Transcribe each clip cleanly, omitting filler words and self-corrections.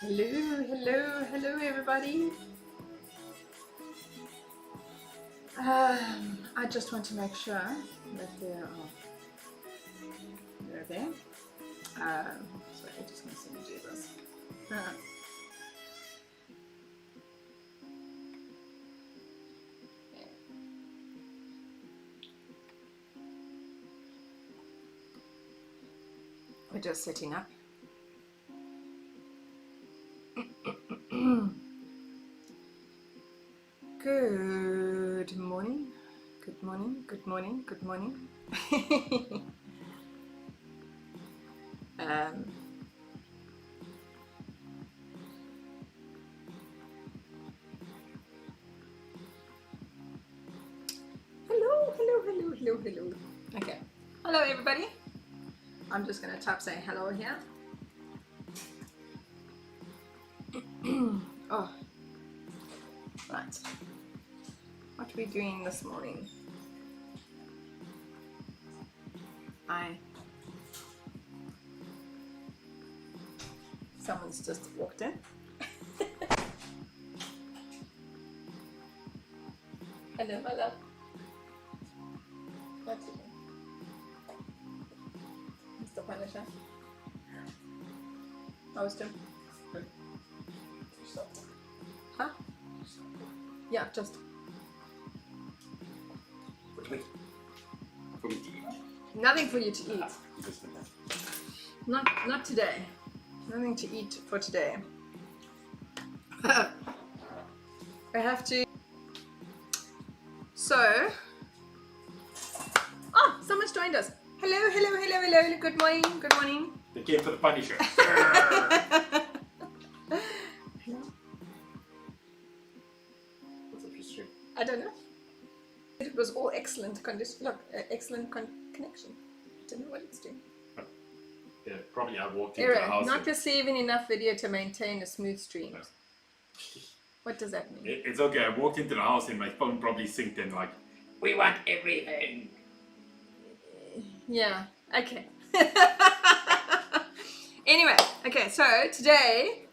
Hello everybody. I just want to make sure that they're there. So I'm just going to see me do this. We're just setting up. Good morning, good morning, good morning, good morning. Hello. Okay, hello everybody. I'm just going to type say hello here. Oh, right. What are we doing this morning? Someone's just walked in. Hello, my love. What's it? Mr. Punisher. How was Jim? Good. Huh? Yeah, just. For me to eat. Nothing for you to eat. Not today. Nothing to eat for today. I have to. So. Oh, someone's joined us. Hello. Good morning. They came for the Punisher. What's up your stream? I don't know. It was all excellent condition. Look, excellent connection. Don't know what it's doing. Yeah, probably I walked into the house. Not receiving enough video to maintain a smooth stream. No. What does that mean? It's okay. I walked into the house and my phone probably synced in like, we want everything. Yeah. Okay. Anyway. Okay. So today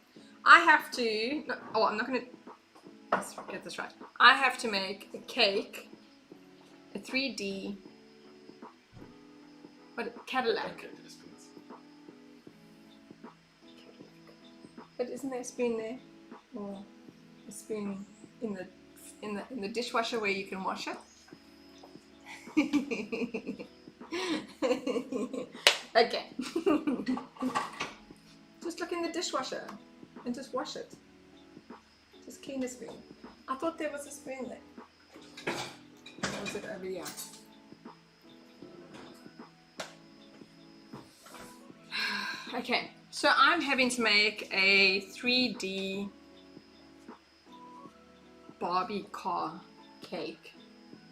I have to. I'm not gonna. Let's get this right. I have to make a cake. A 3D. What? Cadillac. Okay, just do this. But isn't there a spoon there? Or a spoon in the dishwasher where you can wash it? Okay. Just look in the dishwasher and just wash it. Just clean the spoon. I thought there was a spoon there. Or was it over here? Okay, so I'm having to make a 3D Barbie Car Cake.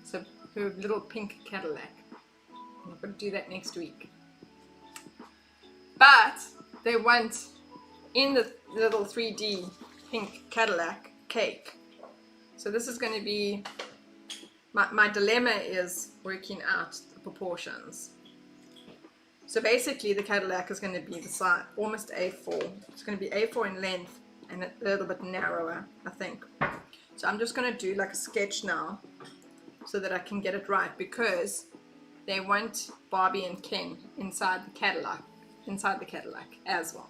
So her little pink Cadillac. I'm going to do that next week. But they want in the little 3D pink Cadillac cake. So this is going to be, my dilemma is working out the proportions. So basically the Cadillac is going to be the size, almost A4. It's going to be A4 in length and a little bit narrower, I think. So I'm just going to do like a sketch now so that I can get it right, because they want Barbie and Ken inside the Cadillac as well.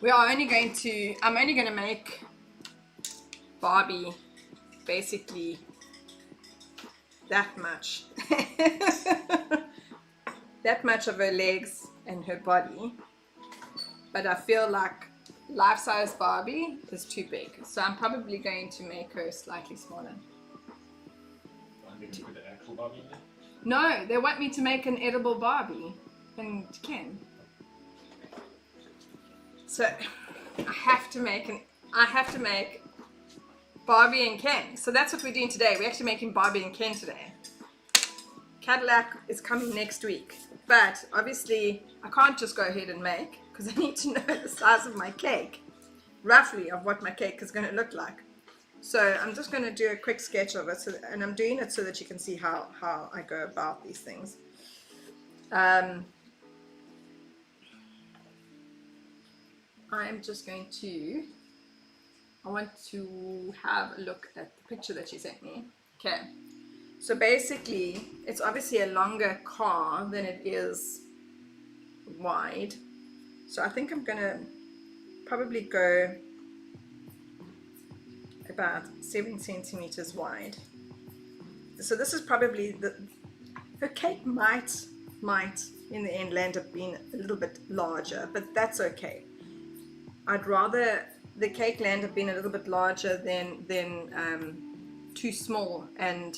I'm only going to make Barbie basically that much. That much of her legs and her body. But I feel like life-size Barbie is too big. So I'm probably going to make her slightly smaller. I'm going to put the actual Barbie in there? No, they want me to make an edible Barbie and Ken. So I have to make Barbie and Ken. So that's what we're doing today. We're actually making Barbie and Ken today. Cadillac is coming next week, but obviously I can't just go ahead and make, because I need to know the size of my cake, roughly of what my cake is going to look like. So I'm just going to do a quick sketch of it, and I'm doing it so that you can see how I go about these things. I'm just going to, I want to have a look at the picture that she sent me. Okay, so basically it's obviously a longer car than it is wide. So I think I'm gonna probably go about 7 centimeters wide. So this is probably her cake might in the end land up being a little bit larger, but that's okay. I'd rather the cake land up being a little bit larger than too small and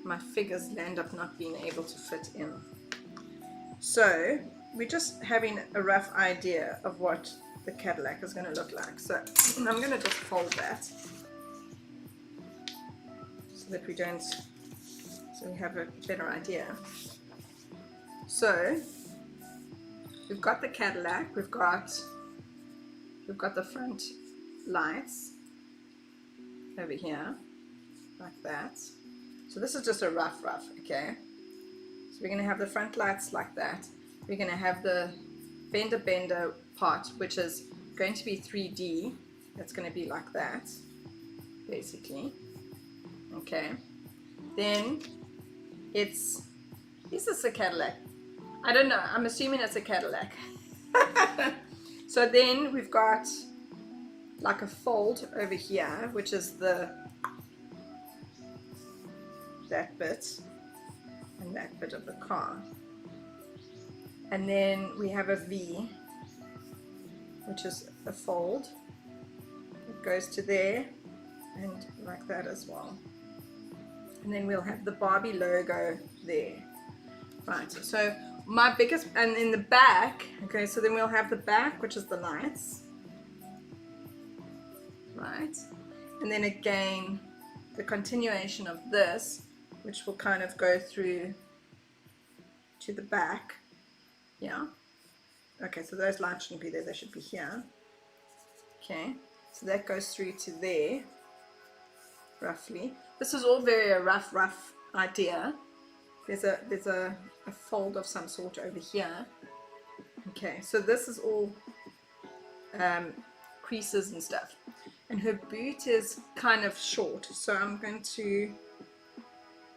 my figures land up not being able to fit in. So we're just having a rough idea of what the Cadillac is going to look like. So I'm going to just fold that so that we don't, so we have a better idea. So we've got the Cadillac, we've got the front lights over here like that. So this is just a rough, okay? So we're going to have the front lights like that. We're going to have the bender part, which is going to be 3D. That's going to be like that, basically. Okay. Then is this a Cadillac? I don't know. I'm assuming it's a Cadillac. So then we've got like a fold over here, which is that bit and that bit of the car. And then we have a V, which is a fold. It goes to there and like that as well. And then we'll have the Barbie logo there. Right, so my biggest, and in the back, okay, so then we'll have the back, which is the lights. Right, and then again, the continuation of this, which will kind of go through to the back. Yeah. Okay, so those lights shouldn't be there, they should be here. Okay, so that goes through to there, roughly. This is all very a rough idea. There's a fold of some sort over here. Okay, so this is all creases and stuff. And her boot is kind of short, so I'm going to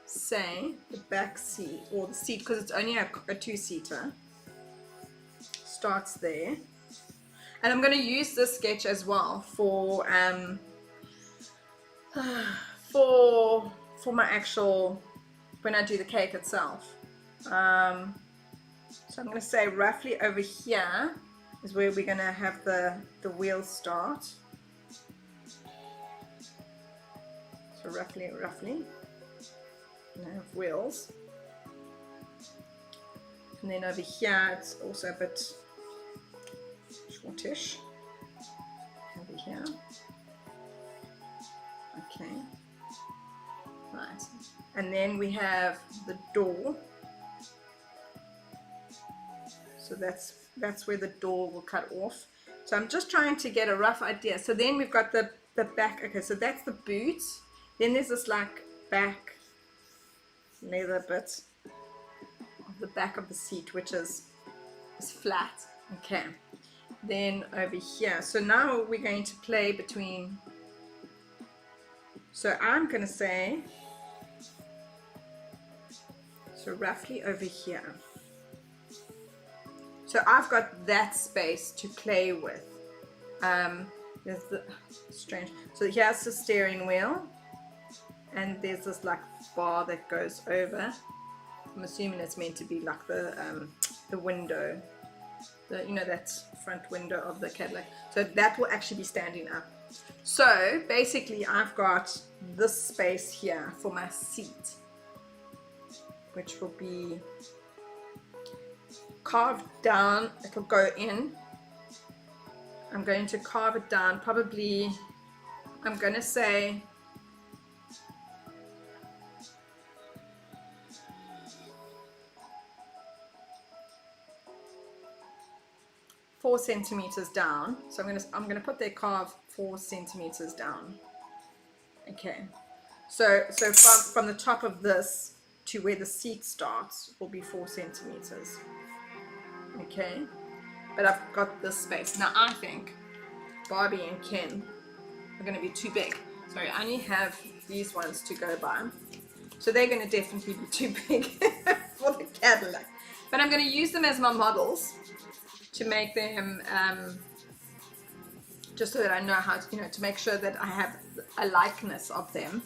say the back seat, or the seat, because it's only a two-seater, starts there. And I'm going to use this sketch as well for my actual, when I do the cake itself. So I'm going to say roughly over here is where we're going to have the wheels start. So roughly, and I have wheels. And then over here it's also a bit shortish. Over here. Okay. Right. And then we have the door. So that's where the door will cut off. So I'm just trying to get a rough idea. So then we've got the back. Okay, so that's the boot. Then there's this like back leather bit of the back of the seat, which is flat. Okay. Then over here. So now we're going to play between. So I'm going to say, so roughly over here. So I've got that space to play with. There's the strange. So here's the steering wheel, and there's this like bar that goes over. I'm assuming it's meant to be like the window, that front window of the Cadillac. So that will actually be standing up. So basically, I've got this space here for my seat, which will be carved down. It'll go in. I'm going to carve it down, probably, I'm going to say four centimeters down. So I'm going to put their carve 4 centimeters down. Okay. So from the top of this to where the seat starts will be 4 centimeters. Okay. but I've got this space. Now I think Barbie and Ken are going to be too big. So I only have these ones to go by. So they're going to definitely be too big for the Cadillac. But I'm going to use them as my models to make them, just so that I know how to, to make sure that I have a likeness of them.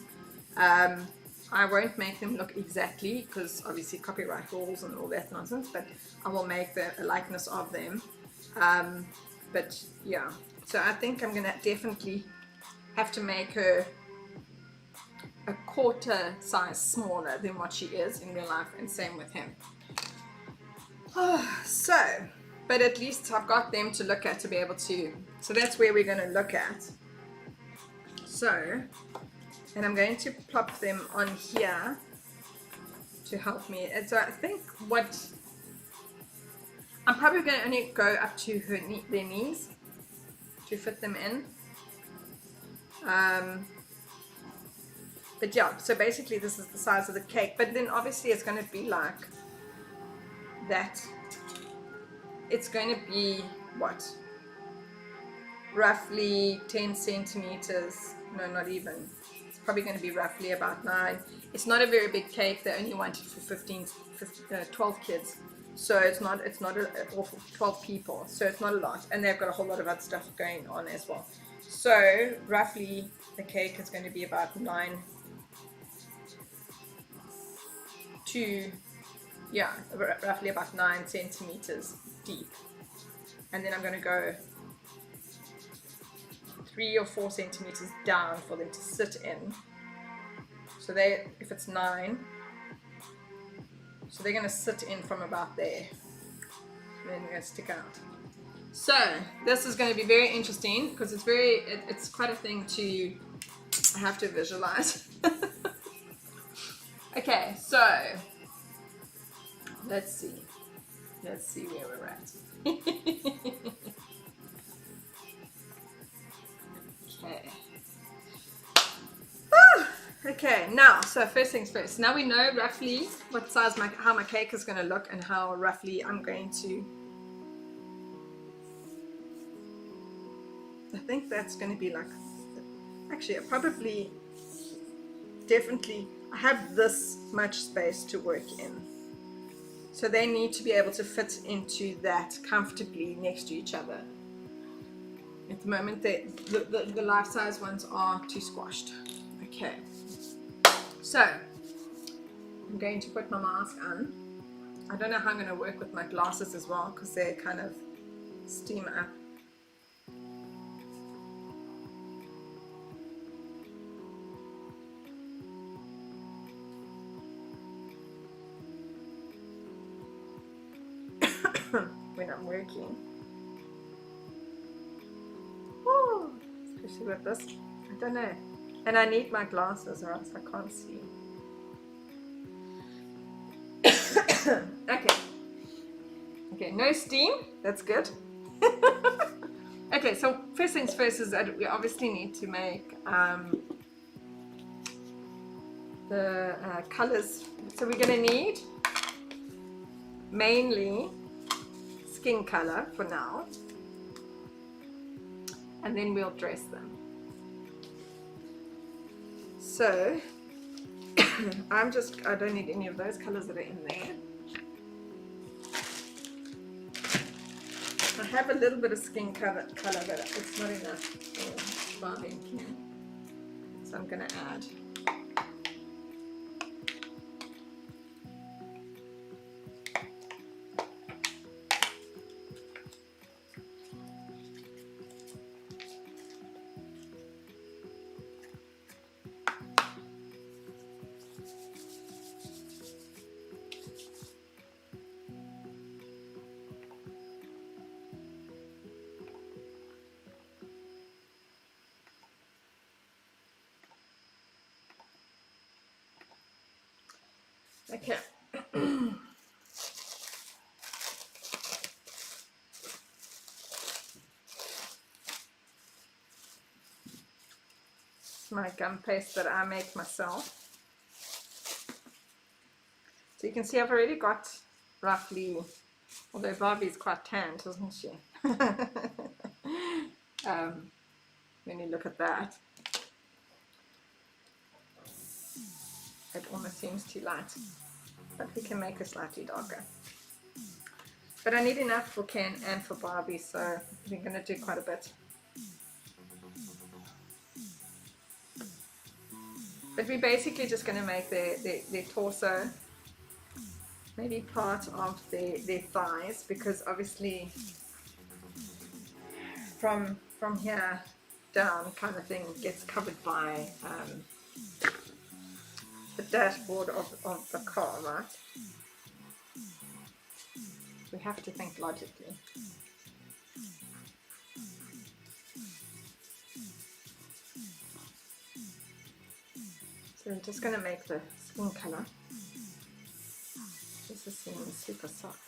I won't make them look exactly, because obviously copyright rules and all that nonsense, but I will make a likeness of them. But yeah, so I think I'm going to definitely have to make her a quarter size smaller than what she is in real life, and same with him. So, but at least I've got them to look at, to be able to, so that's where we're going to look at. So, and I'm going to plop them on here to help me. And so I think I'm probably going to only go up to their knees to fit them in. But yeah, so basically this is the size of the cake, but then obviously it's going to be like that. It's going to be what, roughly 10 centimeters, no, not even, it's probably going to be roughly about 9. It's not a very big cake. They only want it for 12 kids, so it's not or for 12 people, so it's not a lot, and they've got a whole lot of other stuff going on as well. So roughly the cake is going to be about 9 to, yeah, roughly about 9 centimeters deep, and then I'm going to go 3 or 4 centimeters down for them to sit in. So if it's 9, so they're going to sit in from about there, and then they're going to stick out. So this is going to be very interesting, because it's quite a thing to have to visualize. Okay, so let's see where we're at. Okay. Okay, now, so first things first. Now we know roughly what size how my cake is going to look, and how roughly I'm going to. I think that's going to be like. Actually, definitely, I have this much space to work in. So they need to be able to fit into that comfortably next to each other. At the moment, the life-size ones are too squashed. Okay. So, I'm going to put my mask on. I don't know how I'm going to work with my glasses as well, because they kind of steam up. When I'm working. Woo, especially with this, I don't know. And I need my glasses, or else I can't see. Okay, no steam, that's good. Okay, so first things first is that we obviously need to make the colors. So we're going to need mainly skin color for now, and then we'll dress them. So I don't need any of those colors that are in there. I have a little bit of skin color, but it's not enough for Barbie and Ken, so I'm going to add. Okay. My gum paste that I make myself. So you can see I've already got roughly Although Barbie's quite tanned, isn't she? When you look at that, it almost seems too light, but we can make it slightly darker. But I need enough for Ken and for Barbie, so we're going to do quite a bit. But we're basically just going to make their torso, maybe part of their thighs, because obviously from here down kind of thing gets covered by the dashboard of the car, right? We have to think logically. So I'm just going to make the skin color. This is seeming super soft.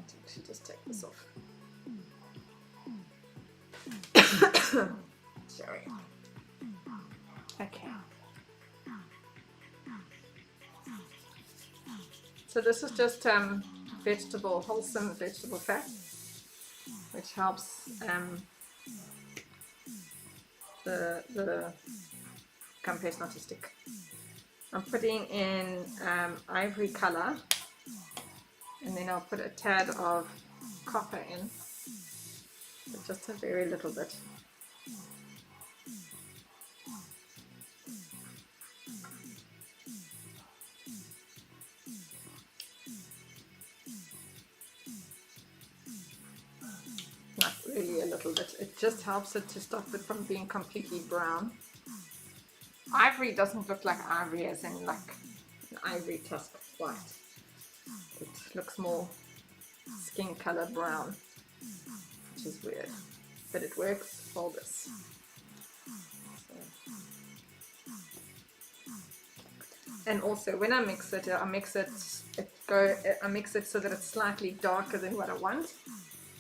I should just take this off. Sorry. Okay. So this is just wholesome vegetable fat, which helps the gum paste not to stick. I'm putting in ivory color, and then I'll put a tad of copper in, but just a very little bit. Not really a little bit, it just helps it to stop it from being completely brown. Ivory doesn't look like ivory as in like an ivory tusk white. It looks more skin color brown, which is weird, but it works for this. And also when I mix it so that it's slightly darker than what I want,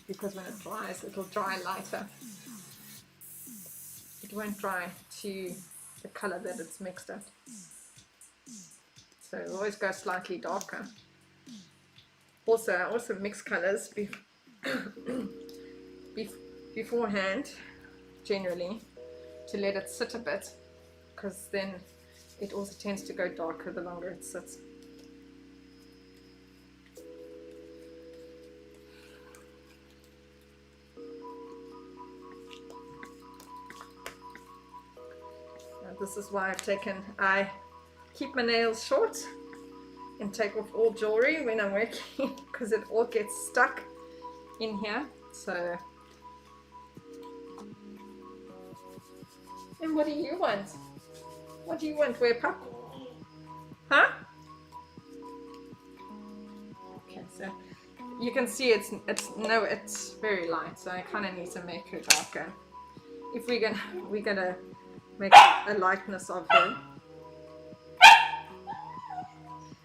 because when it dries, it'll dry lighter. It won't dry to the color that it's mixed at. So always go slightly darker. Also, I also mix colors beforehand, generally, to let it sit a bit, because then it also tends to go darker the longer it sits. Now, this is why I keep my nails short and take off all jewelry when I'm working, because it all gets stuck in here. So, and what do you want? What do you want, wear pup? Huh? Okay, so you can see it's very light, so I kind of need to make her darker. If we're gonna make a likeness of her.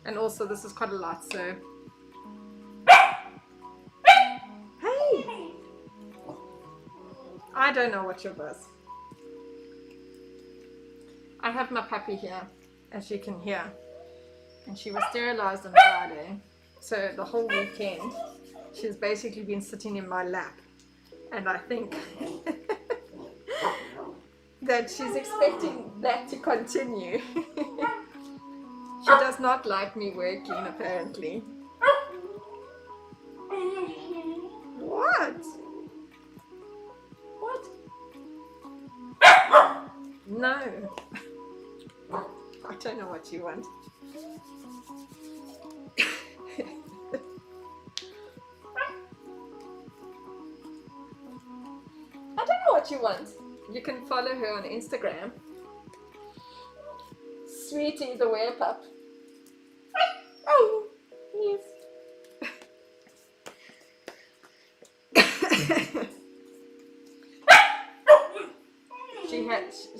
And also this is quite a lot, so hey! I don't know what your buzz. I have my puppy here, as you can hear, and she was sterilized on Friday, so the whole weekend she's basically been sitting in my lap, and I think that she's expecting that to continue. She does not like me working, apparently. What? What? No. I don't know what you want. I don't know what you want. You can follow her on Instagram. Sweetie the Werepup. Oh, yes.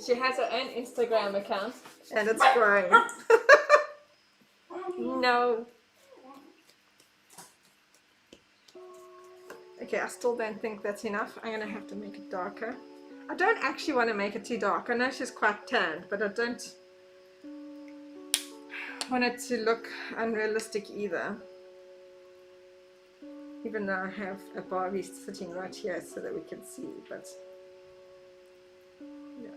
She has her own Instagram account and it's growing. No. Okay, I still don't think that's enough. I'm gonna have to make it darker. I don't actually want to make it too dark. I know she's quite tanned, but I don't want it to look unrealistic either. Even though I have a Barbie sitting right here so that we can see, but yeah.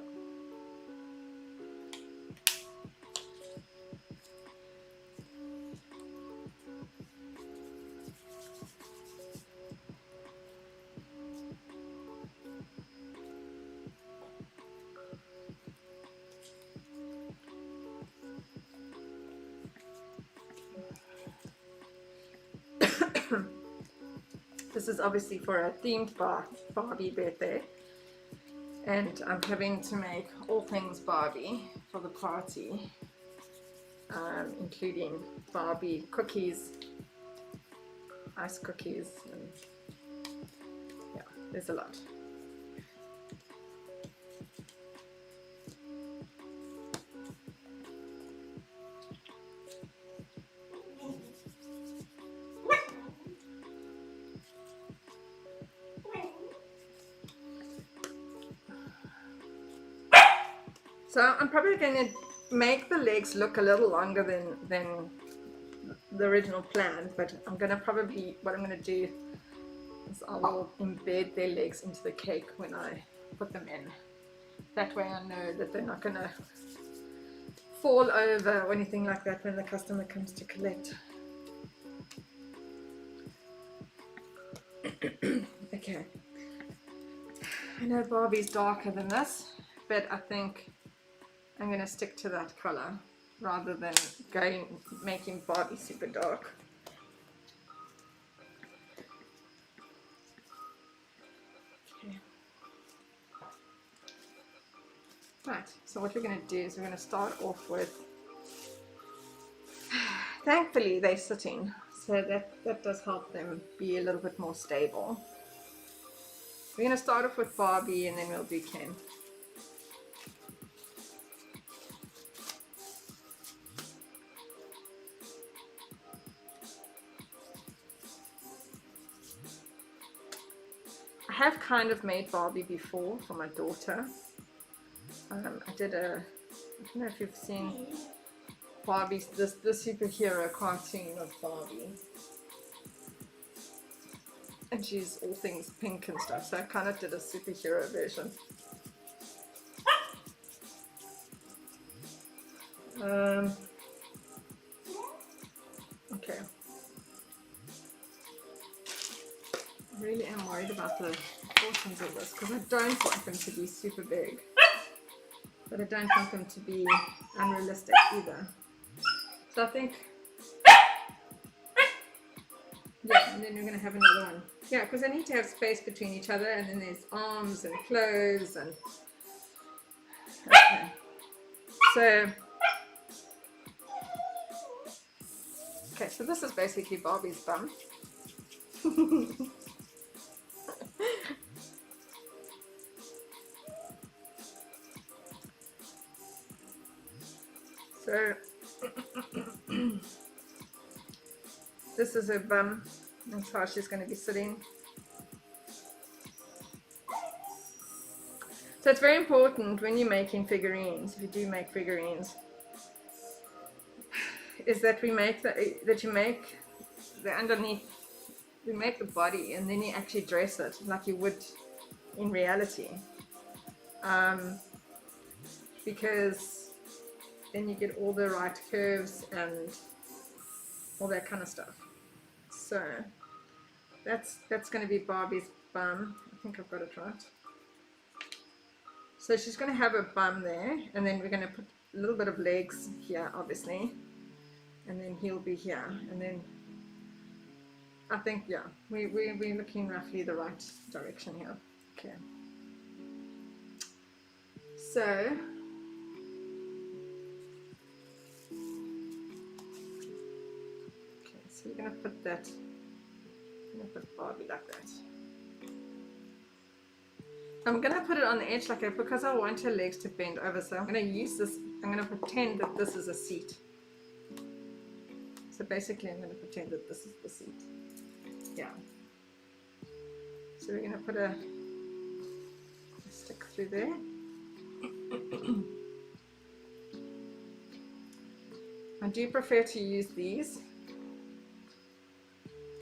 This is obviously for a themed Barbie birthday, and I'm having to make all things Barbie for the party, including Barbie cookies, ice cookies, and yeah, there's a lot. So I'm probably going to make the legs look a little longer than the original plan, but I'm going to probably, what I'm going to do is I will embed their legs into the cake when I put them in. That way I know that they're not going to fall over or anything like that when the customer comes to collect. Okay. I know Barbie's darker than this, but I think I'm going to stick to that color rather than making Barbie super dark. Okay. Right, so what we're going to do is we're going to start off with, thankfully they're sitting, so that does help them be a little bit more stable. We're going to start off with Barbie and then we'll do Ken. I have kind of made Barbie before for my daughter. I don't know if you've seen Barbie's, the superhero cartoon of Barbie. And she's all things pink and stuff, so I kind of did a superhero version. Okay. I really am worried about the portions of this because I don't want them to be super big, but I don't want them to be unrealistic either. So I think, yeah, and then we're going to have another one. Yeah, because I need to have space between each other, and then there's arms and clothes and... Okay. So... Okay, so this is basically Barbie's bum. So this is her bum. That's how she's going to be sitting. So it's very important when you're making figurines, if you do make figurines, is that you make the underneath, you make the body and then you actually dress it like you would in reality, because then you get all the right curves and all that kind of stuff. So that's going to be Barbie's bum. I think I've got it right. So she's going to have a bum there, and then we're going to put a little bit of legs here, obviously, and then he'll be here, and then I think, yeah, we're looking roughly the right direction here. Okay. So we're going to put that, I'm going to put Barbie like that. I'm gonna put it on the edge like that because I want her legs to bend over. So I'm gonna use this, I'm gonna pretend that this is a seat. So basically I'm gonna pretend that this is the seat. Yeah. So we're gonna put a stick through there. I do prefer to use these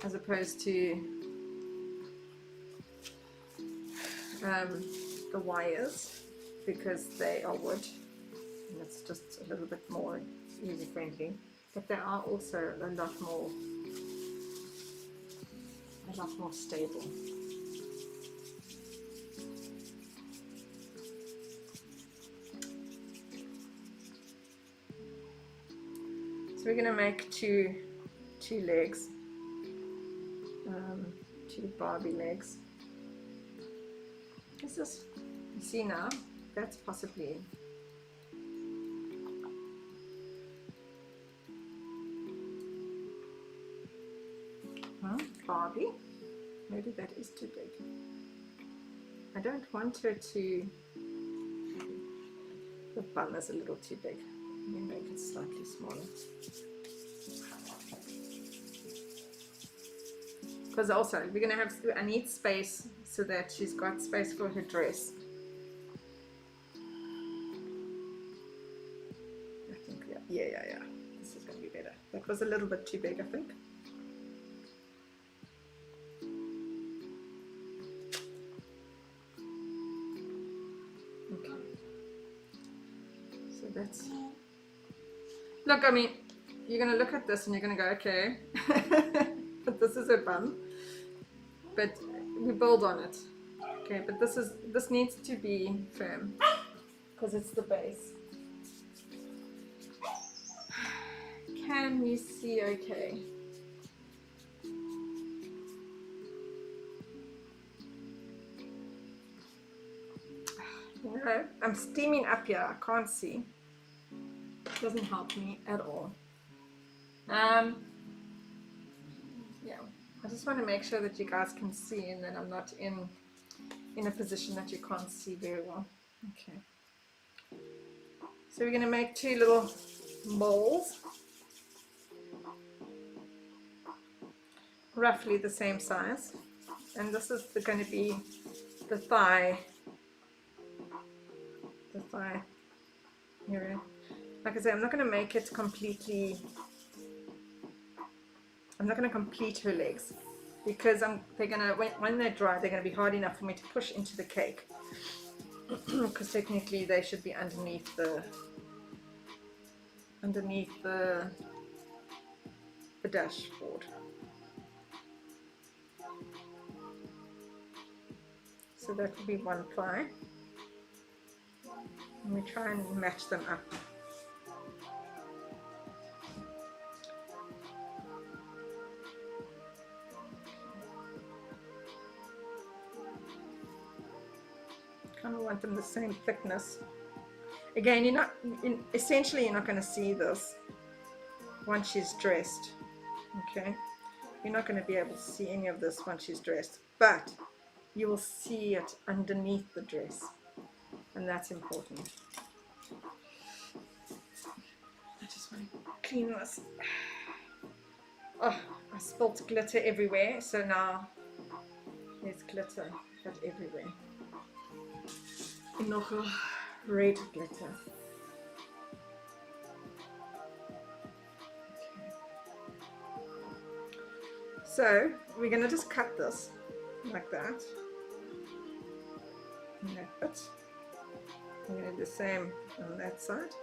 as opposed to the wires because they are wood and it's just a little bit more user friendly, but they are also a lot more stable. So we're going to make two legs, two Barbie legs. Is this, you see now, that's possibly Barbie. Maybe that is too big. I don't want her to, the bum is a little too big. Let me make it slightly smaller. Because also we're gonna have, I need space so that she's got space for her dress. I think, yeah. This is gonna be better. That was a little bit too big, I think. Okay. So that's, look, I mean, you're gonna look at this and you're gonna go, okay. But this is her bum, but we build on it. Okay, but this needs to be firm because it's the base. Can you see okay? No, I'm steaming up here, I can't see. Doesn't help me at all. Yeah, I just want to make sure that you guys can see and that I'm not in a position that you can't see very well. Okay. So we're going to make two little moles, roughly the same size. And this is going to be the thigh area. Like I said, I'm not going to make it completely, I'm not going to complete her legs because they're going to, when they're dry, they're going to be hard enough for me to push into the cake because technically they should be underneath the dashboard. So that will be one ply. And we try and match them up. Kind of want them the same thickness. Again, essentially you're not going to see this once she's dressed. Okay, you're not going to be able to see any of this once she's dressed, but you will see it underneath the dress, and that's important. I just want to clean this. Oh, I spilt glitter everywhere, so now there's glitter but everywhere. Nog red glitter. Okay. So we're going to just cut this like that. And that bit. I'm going to do the same on that side.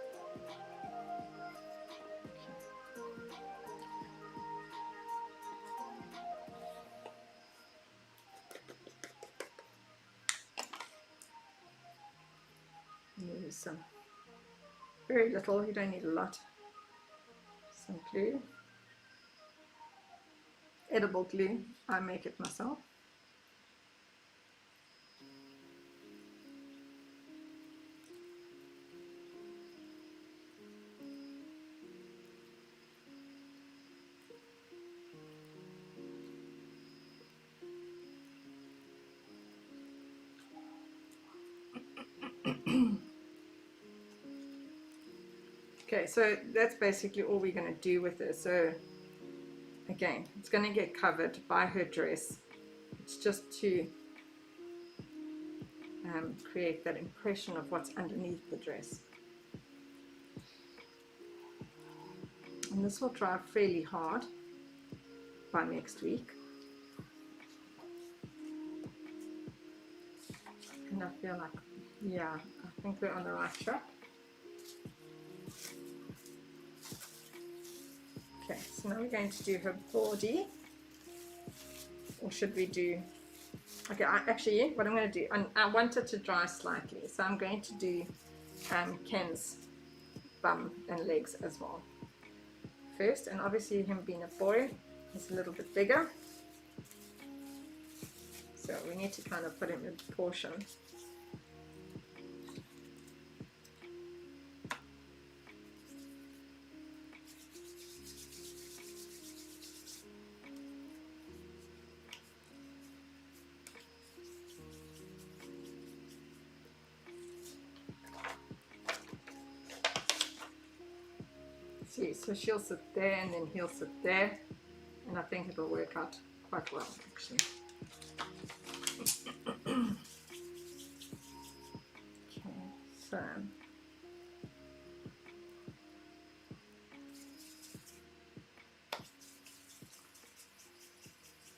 Use some, very little, you don't need a lot. Some glue, edible glue, I make it myself. Okay, so that's basically all we're going to do with this. So again, it's going to get covered by her dress. It's just to create that impression of what's underneath the dress. And this will dry fairly hard by next week. And I feel like, yeah, I think we're on the right track. Okay, so now we're going to do her body. Or should we do, okay, actually what I'm going to do, I want it to dry slightly, so I'm going to do Ken's bum and legs as well first. And obviously him being a boy, he's a little bit bigger, so we need to kind of put him in proportion. See, so she'll sit there and then he'll sit there, and I think it'll work out quite well actually. Okay, so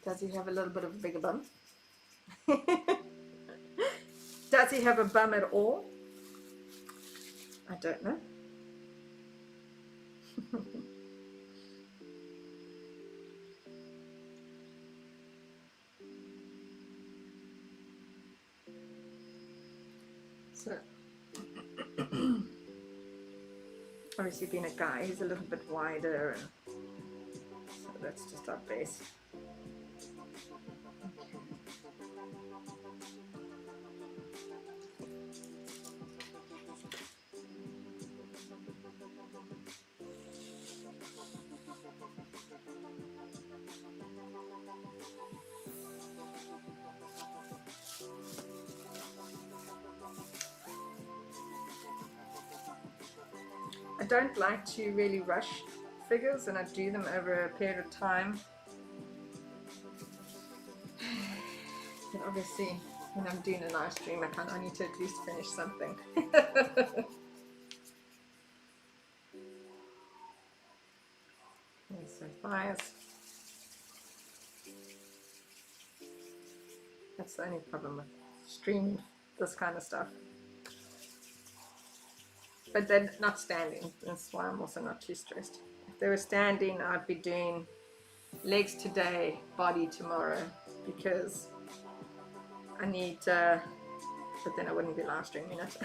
does he have a little bit of a bigger bum? Does he have a bum at all? I don't know. So obviously being a guy, he's a little bit wider, and so that's just our base. I don't like to really rush figures, and I do them over a period of time. But obviously, when I'm doing a live stream, I need to at least finish something. Okay, so thighs. That's the only problem with streaming this kind of stuff. But they're not standing, that's why I'm also not too stressed. If they were standing, I'd be doing legs today, body tomorrow, because I need, but then I wouldn't be live streaming it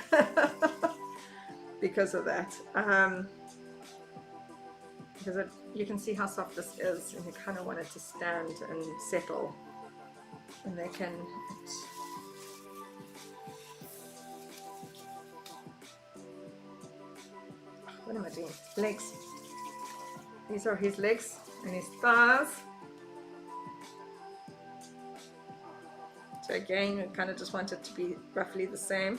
because of that. Because you can see how soft this is, and you kind of want it to stand and settle, and they can. What am I doing? Legs. These are his legs and his thighs. So again, we kind of just want it to be roughly the same.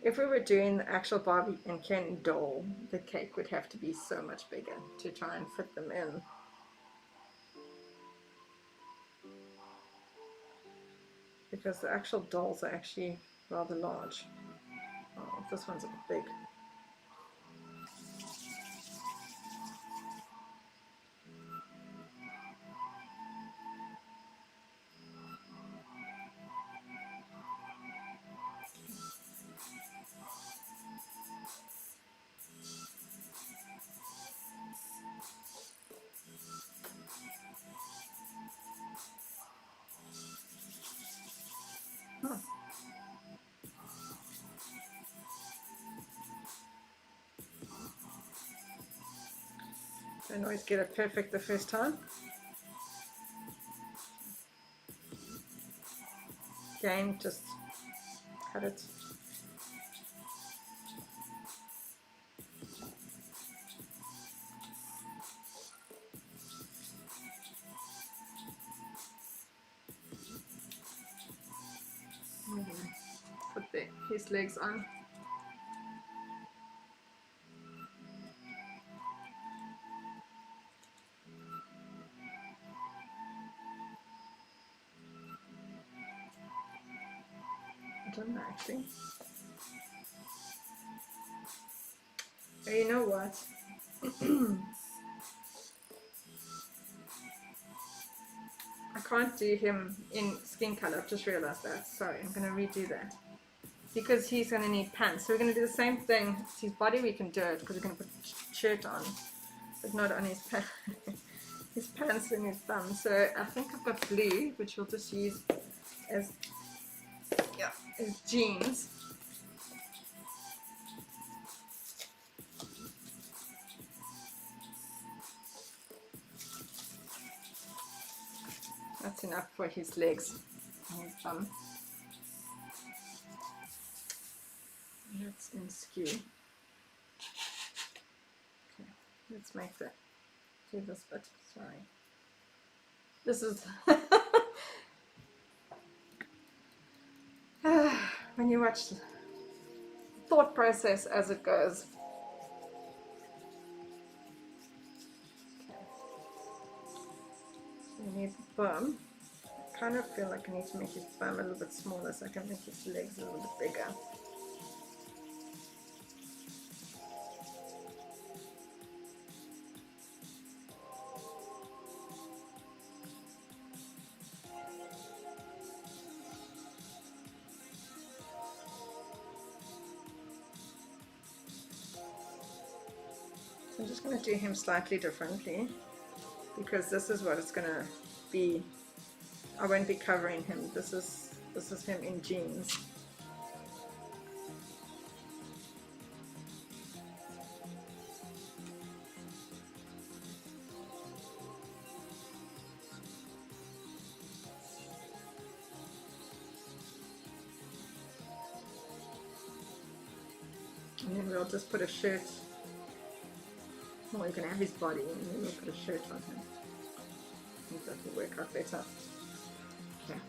If we were doing the actual Barbie and Ken doll, the cake would have to be so much bigger to try and fit them in. Because the actual dolls are actually rather large. Oh, this one's a bit big. Huh. Don't always get it perfect the first time. Again, just cut it. his legs on. I don't know actually. Oh, you know what? I can't do him in skin color. I've just realized that. Sorry, I'm going to redo that. Because he's going to need pants. So we're going to do the same thing. It's his body, we can do it because we're going to put a shirt on. But not on his pants. His pants and his thumb. So I think I've got blue, which we'll just use as, yeah, as jeans. That's enough for his legs and his bum. Let's unskew. Okay, let's make that. Do this bit. Sorry. This is when you watch the thought process as it goes. Okay. So we need the bum. I kind of feel like I need to make his bum a little bit smaller so I can make his legs a little bit bigger. I'm just going to do him slightly differently because this is what it's going to be. I won't be covering him. This is him in jeans. And then we'll just put a shirt. Well, you can have his body and then we'll put a shirt on him. I think that will work out better. Okay.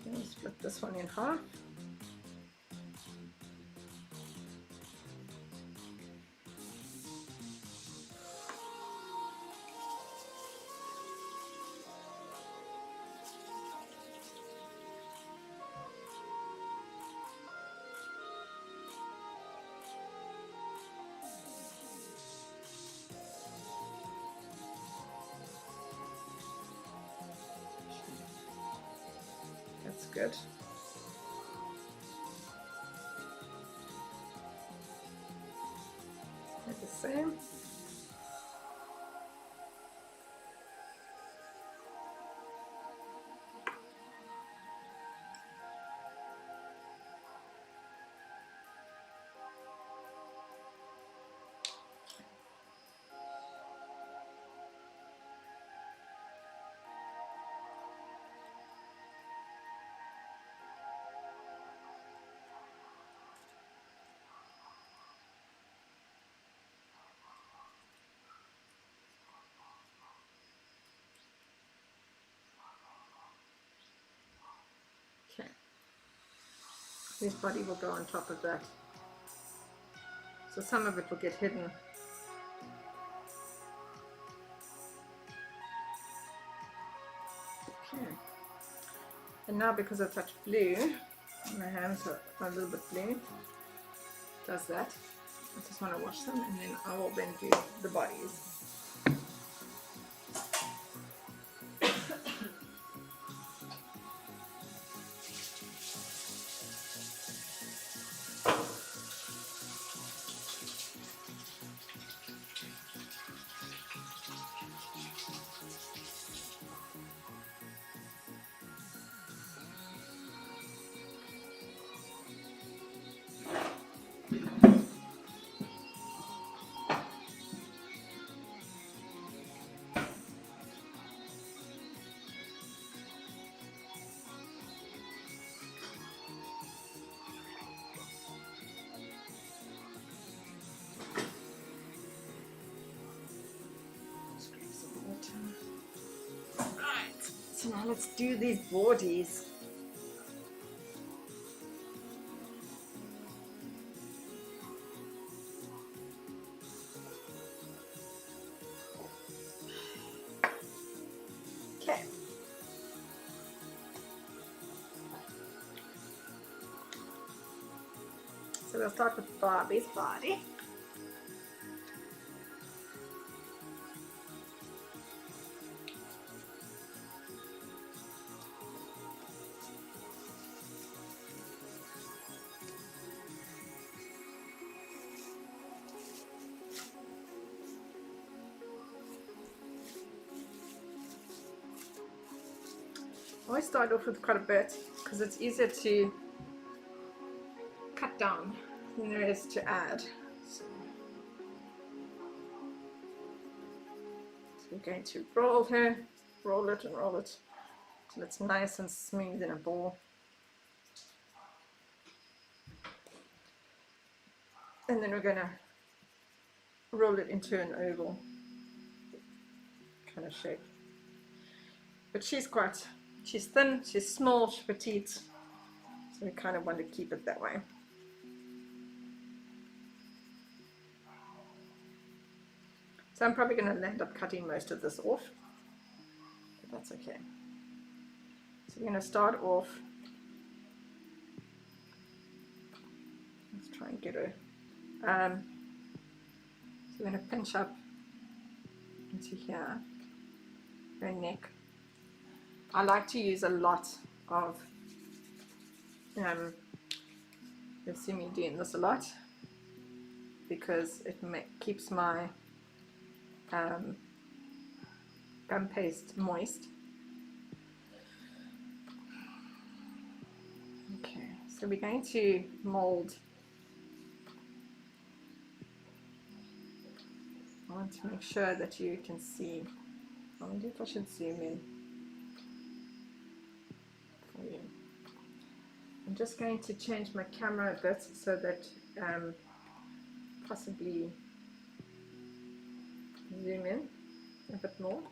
Then split this one in half. That's good. Do the same. Okay. His body will go on top of that. So some of it will get hidden. Okay. And now because I touched blue, my hands are a little bit blue, does that. I just want to wash them and then I will then do the bodies. so now let's do these boardies. Okay. So we'll start with Barbie's body. I always start off with quite a bit because it's easier to cut down than there is to add. So we're going to roll her, roll it and roll it till it's nice and smooth in a ball. And then we're going to roll it into an oval kind of shape. But she's thin, she's small, she's petite, so we kind of want to keep it that way. So I'm probably going to end up cutting most of this off, but that's okay. So we're going to start off, let's try and get her, so we're going to pinch up into here, her neck. I like to use a lot of, you'll see me doing this a lot, because it keeps my gum paste moist. Okay, so we're going to mold. I want to make sure that you can see. I wonder if I should zoom in for you. I'm just going to change my camera a bit so that possibly zoom in a bit more.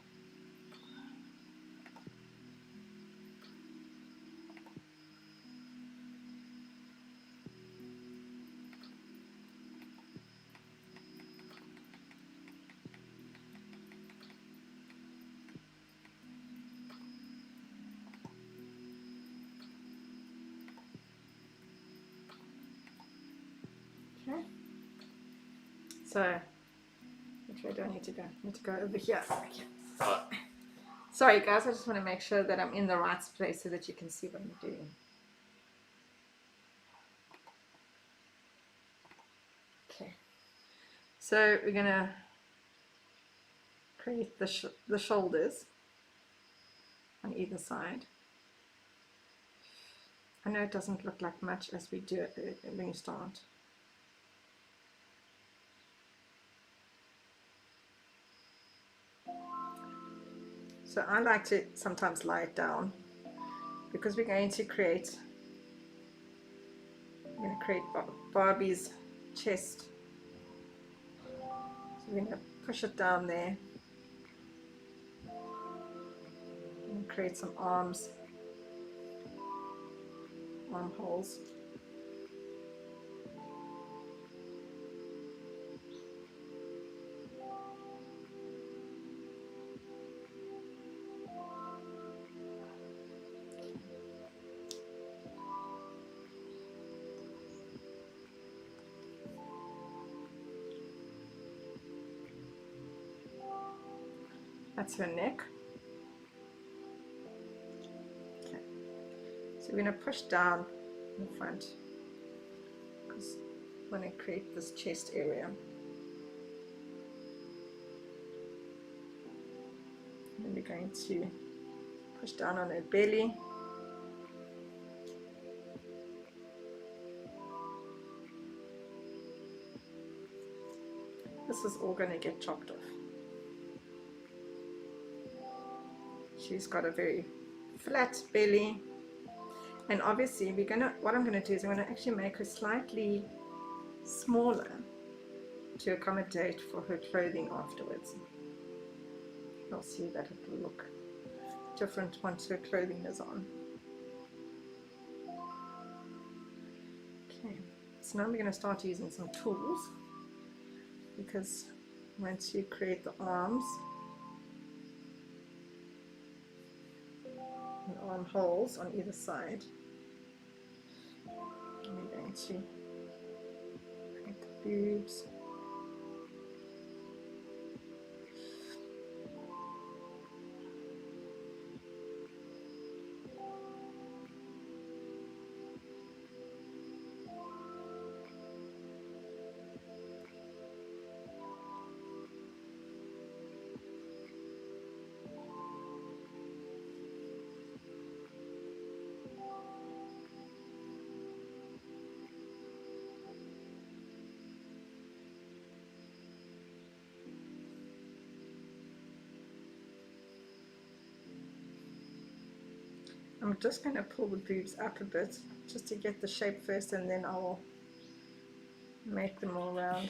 Okay. So which way do I need to go? I need to go over here. Okay. Oh. Sorry guys, I just want to make sure that I'm in the right place so that you can see what I'm doing. Okay. So we're going to create the shoulders on either side. I know it doesn't look like much as we do it when you start. So I like to sometimes lie it down because we're going to create Barbie's chest. So we're going to push it down there and create some arm holes. That's her neck. Okay. So we're going to push down in the front because I want to create this chest area. And then we're going to push down on her belly. This is all going to get chopped off. She's got a very flat belly, and obviously what I'm gonna do is I'm gonna actually make her slightly smaller to accommodate for her clothing afterwards. You'll see that it will look different once her clothing is on. Okay, so now we're going to start using some tools, because once you create the arms and arm holes on either side, we're going to make the boobs. I'm just going to pull the boobs up a bit just to get the shape first, and then I'll make them all round.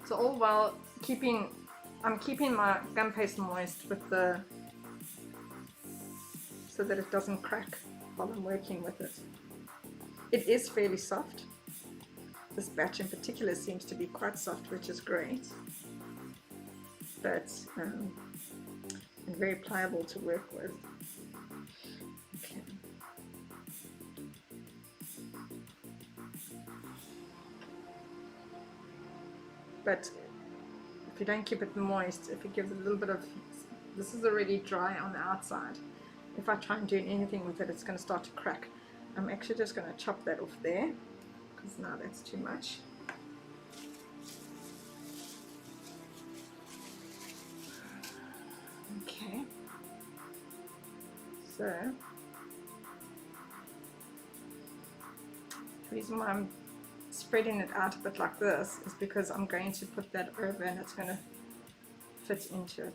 So all while I'm keeping my gum paste moist with so that it doesn't crack while I'm working with it. It is fairly soft. This batch in particular seems to be quite soft, which is great, but and very pliable to work with. Okay. But if you don't keep it moist, if it gives it a little bit of, this is already dry on the outside. If I try and do anything with it, it's going to start to crack. I'm actually just going to chop that off there, because now that's too much. Okay. So, the reason why I'm spreading it out a bit like this is because I'm going to put that over and it's going to fit into it.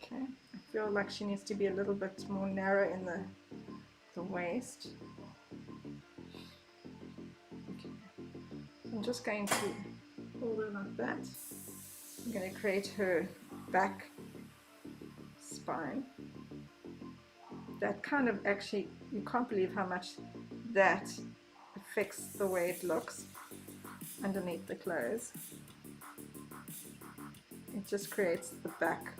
Okay, I feel like she needs to be a little bit more narrow in the waist. Okay. I'm just going to hold her like that. I'm going to create her back spine. That kind of, actually, you can't believe how much that affects the way it looks underneath the clothes. It just creates the back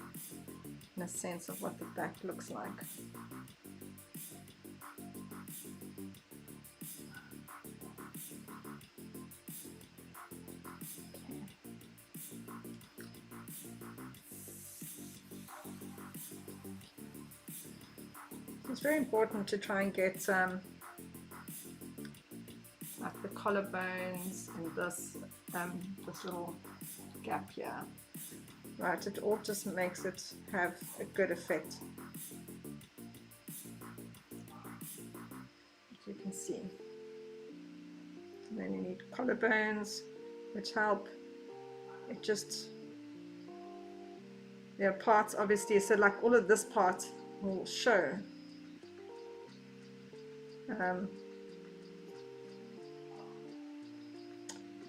in a sense of what the back looks like. It's very important to try and get like the collarbones and this little gap here. Right, it all just makes it have a good effect, as you can see. And then you need collarbones, which help. It just, there are parts obviously, so like all of this part will show.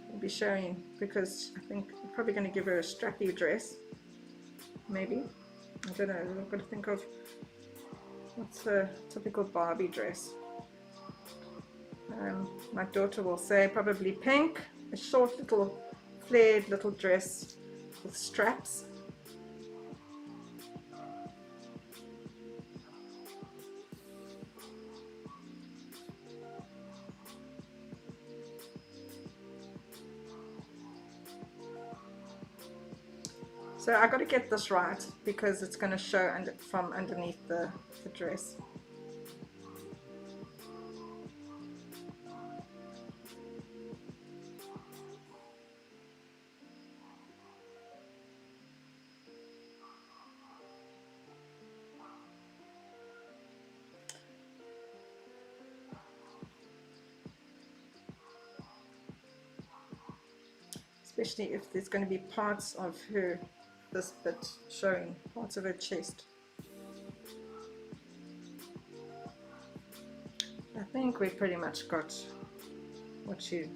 Will be showing, because I think I'm probably going to give her a strappy dress, maybe. I don't know, I've got to think of what's a typical Barbie dress. My daughter will say probably pink, a short little flared little dress with straps. So I got to get this right because it's going to show from underneath the dress. especially if there's going to be parts of her, this bit showing, parts of her chest. I think we pretty much got what you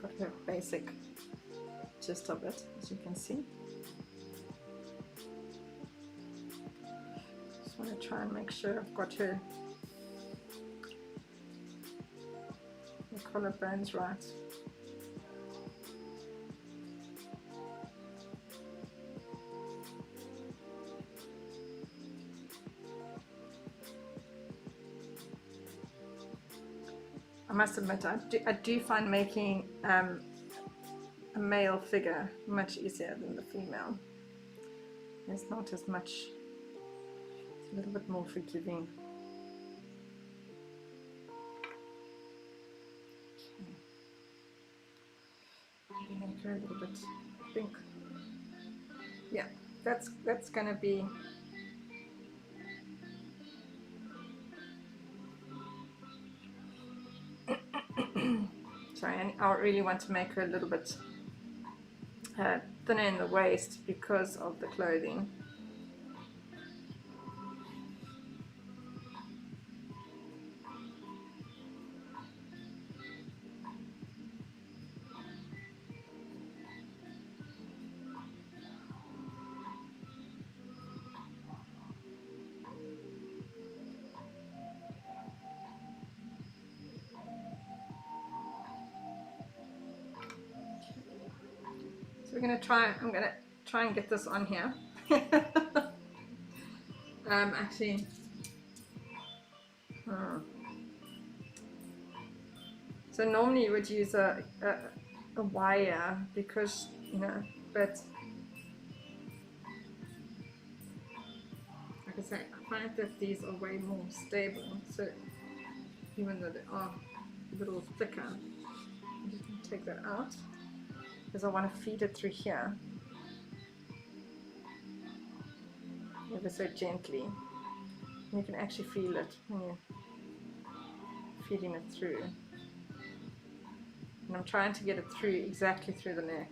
got her basic gist of it, as you can see. Just want to try and make sure I've got her collarbones right. I must admit, I do find making a male figure much easier than the female. There's not as much, it's a little bit more forgiving. Okay. Make her a little bit pink. Yeah, that's gonna be. Sorry, and I really want to make her a little bit thinner in the waist because of the clothing. So I'm gonna try and get this on here. Actually, so normally you would use a wire because, you know, but like I say, I find that these are way more stable. So even though they are a little thicker, I'm just gonna take that out, because I want to feed it through here ever so gently. And you can actually feel it when you're feeding it through. And I'm trying to get it through, exactly through the neck.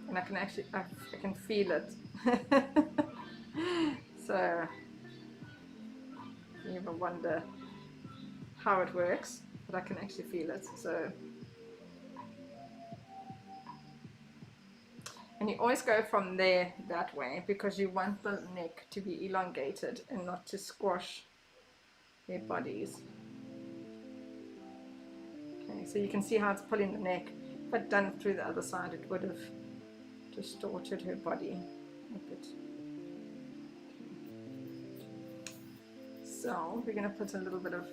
And I can actually, I can feel it. So you ever wonder how it works, but I can actually feel it. So, and you always go from there that way because you want the neck to be elongated and not to squash their bodies. Okay, so you can see how it's pulling the neck. If I'd done it through the other side, it would have distorted her body a bit. So we're going to put a little bit of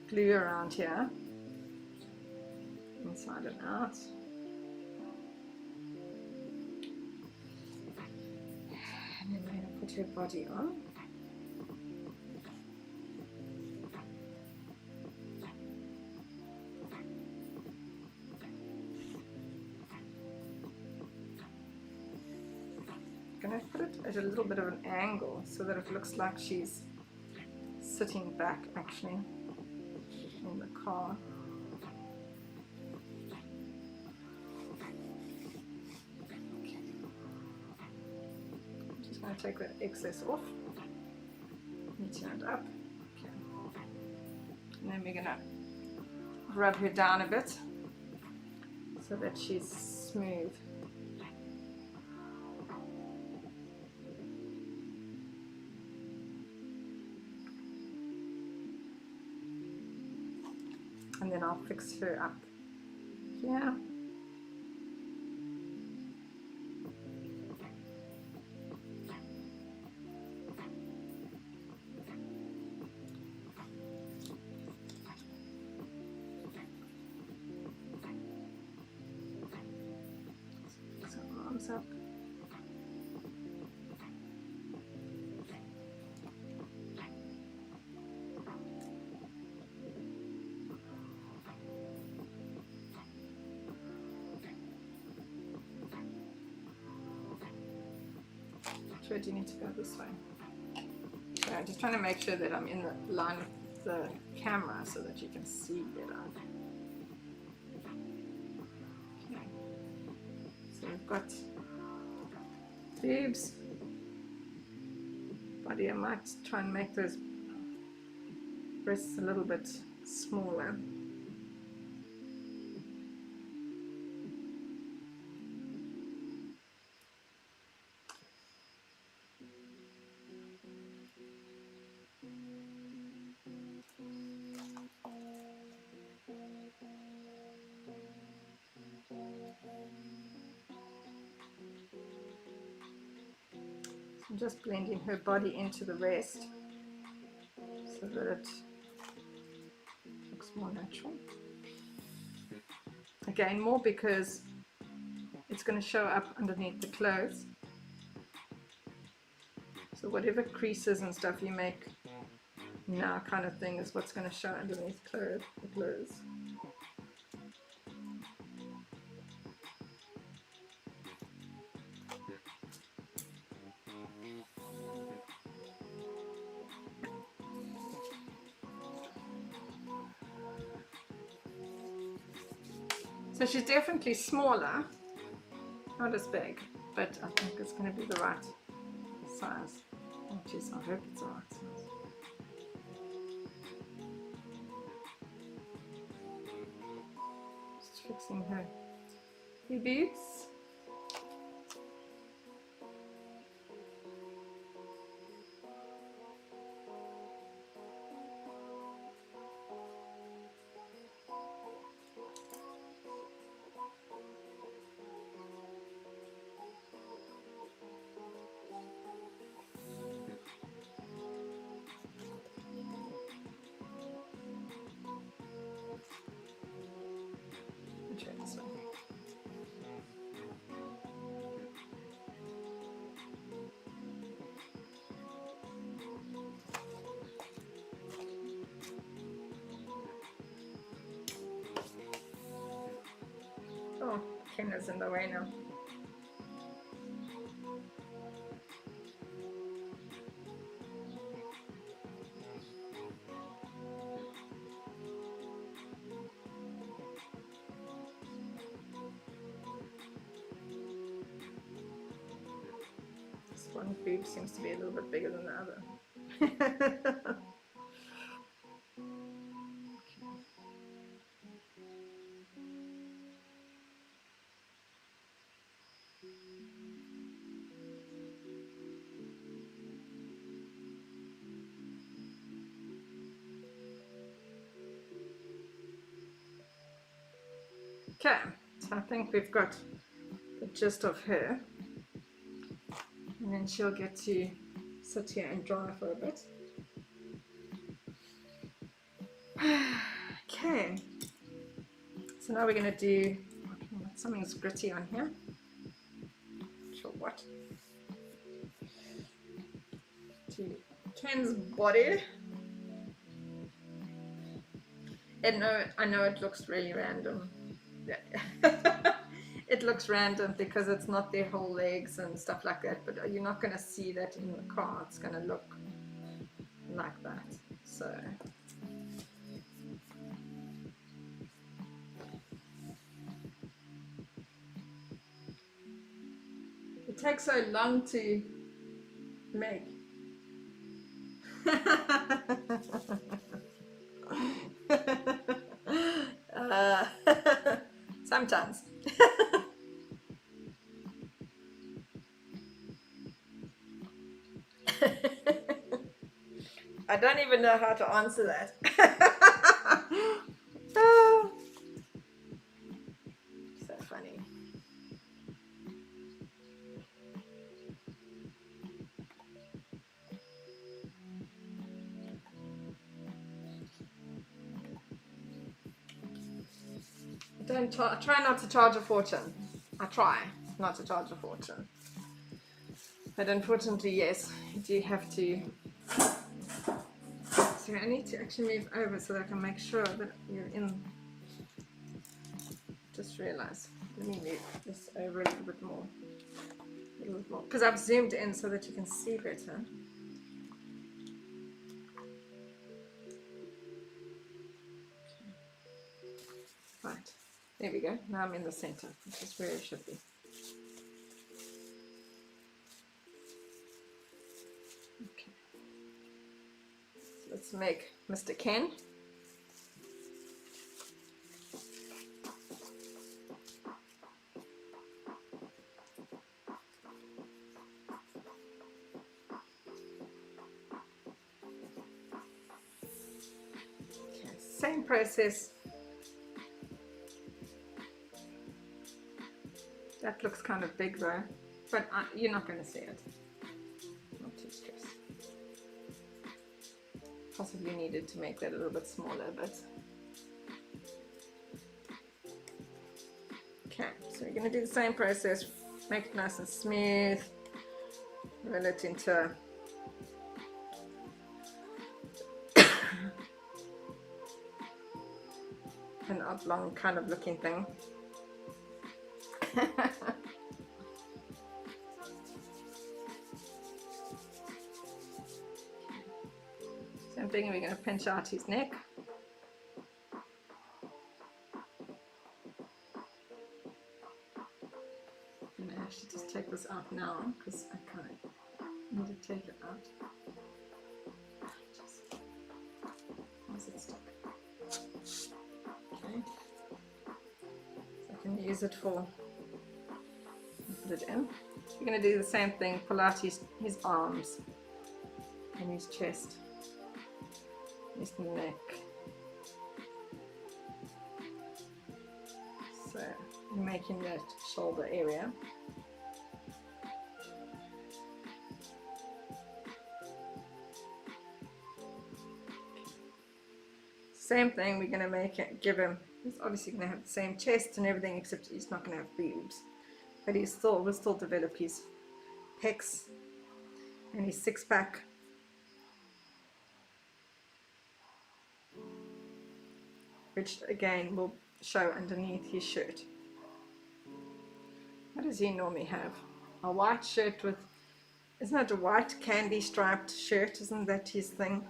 glue around here, inside and out. And then we're going to put her body on. I'm going to put it at a little bit of an angle so that it looks like she's sitting back actually in the car. Okay. I'm just going to take the excess off and turn it up. Okay. And then we're going to rub her down a bit so that she's smooth. And then I'll fix her up here. So arms up. Sure, do you need to go this way? So I'm just trying to make sure that I'm in the line with the camera so that you can see better. Okay. So we've got boobs. Body, I might try and make those breasts a little bit smaller. I'm just blending her body into the rest so that it looks more natural. Again, more because it's going to show up underneath the clothes. So whatever creases and stuff you make now kind of thing is what's going to show underneath the clothes. So she's definitely smaller, not as big, but I think it's going to be the right size. Oh geez, I hope it's the right size. Just fixing her boobs. Try this one. Oh, Ken is in the way now. One boob seems to be a little bit bigger than the other. Okay, so I think we've got the gist of her. And then she'll get to sit here and dry for a bit. Okay, so now we're going to do something's gritty on here. Not sure what. To Ken's body. And I know it looks really random. It looks random because it's not their whole legs and stuff like that, but you're not going to see that in the car. It's going to look like that. So it takes so long to make. Sometimes. I don't even know how to answer that. So funny. I try not to charge a fortune. I try not to charge a fortune. But unfortunately, yes, you do have to. So I need to actually move over so that I can make sure that you're in. Just realize, let me move this over a little bit more. a little more, because I've zoomed in so that you can see better. Right, there we go. Now I'm in the center, which is where it should be. Okay. So let's make Mr. Ken. Okay, same process. That looks kind of big though, but you're not going to see it. Not too stressed. Possibly needed to make that a little bit smaller, but okay. So we're going to do the same process. Make it nice and smooth. Roll it into an oblong kind of looking thing. Same thing, we're going to pinch out his neck. I'm going to actually just take this out now because I kind of need to take it out. How's it stuck? Okay. So I can use it for, put it in. We're going to do the same thing, pull out his arms and his chest, his neck. So I'm making that shoulder area. Same thing, we're going to make it, give him, he's obviously going to have the same chest and everything, except he's not going to have boobs. But we'll still develop his pecs and his six-pack. Which again will show underneath his shirt. What does he normally have? A white shirt with, isn't it a white candy striped shirt? Isn't that his thing?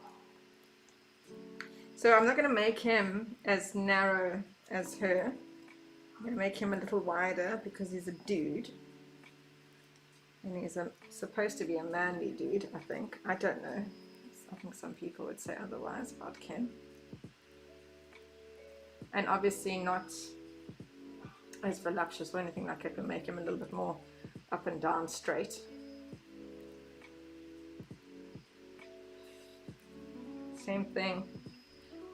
So I'm not going to make him as narrow as her. I'm going to make him a little wider because he's a dude. And he's supposed to be a manly dude, I think. I don't know. I think some people would say otherwise about Ken. And obviously not as voluptuous or anything like that, but make him a little bit more up and down straight. Same thing.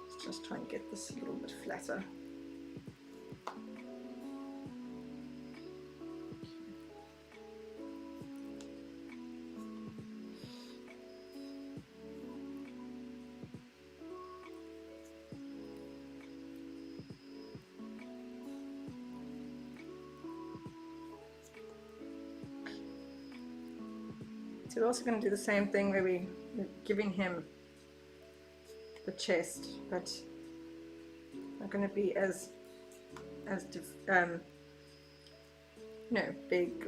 Let's just try and get this a little bit flatter. So we're also going to do the same thing where we're giving him the chest, but not going to be as big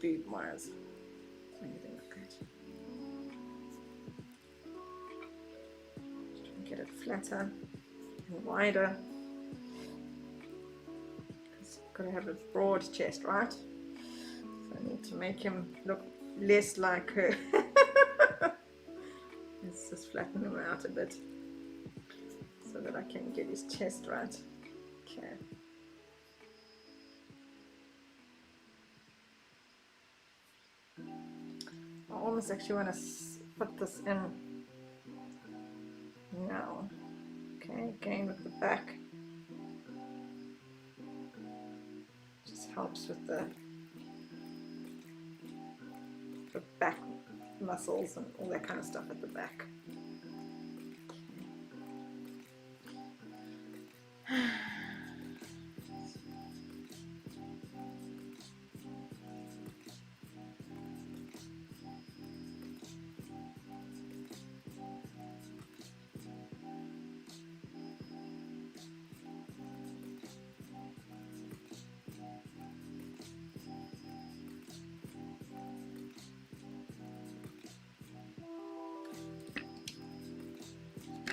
boob wise, anything like that. Just try and get it flatter and wider. Because you've got to have a broad chest, right? So I need to make him look less like her. Let's just flatten him out a bit so that I can get his chest right. Okay. I almost actually want to put this in now. Okay, again with the back. Just helps with the back muscles and all that kind of stuff at the back.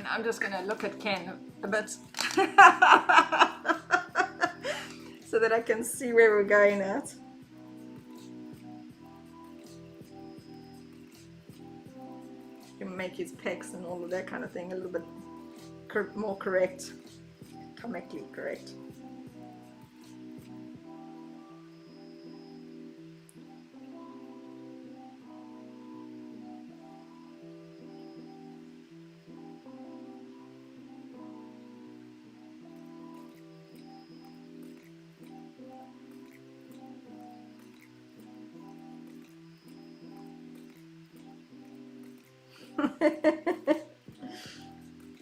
I'm just going to look at Ken a bit so that I can see where we're going at. You can make his pecs and all of that kind of thing a little bit more correct, comically correct.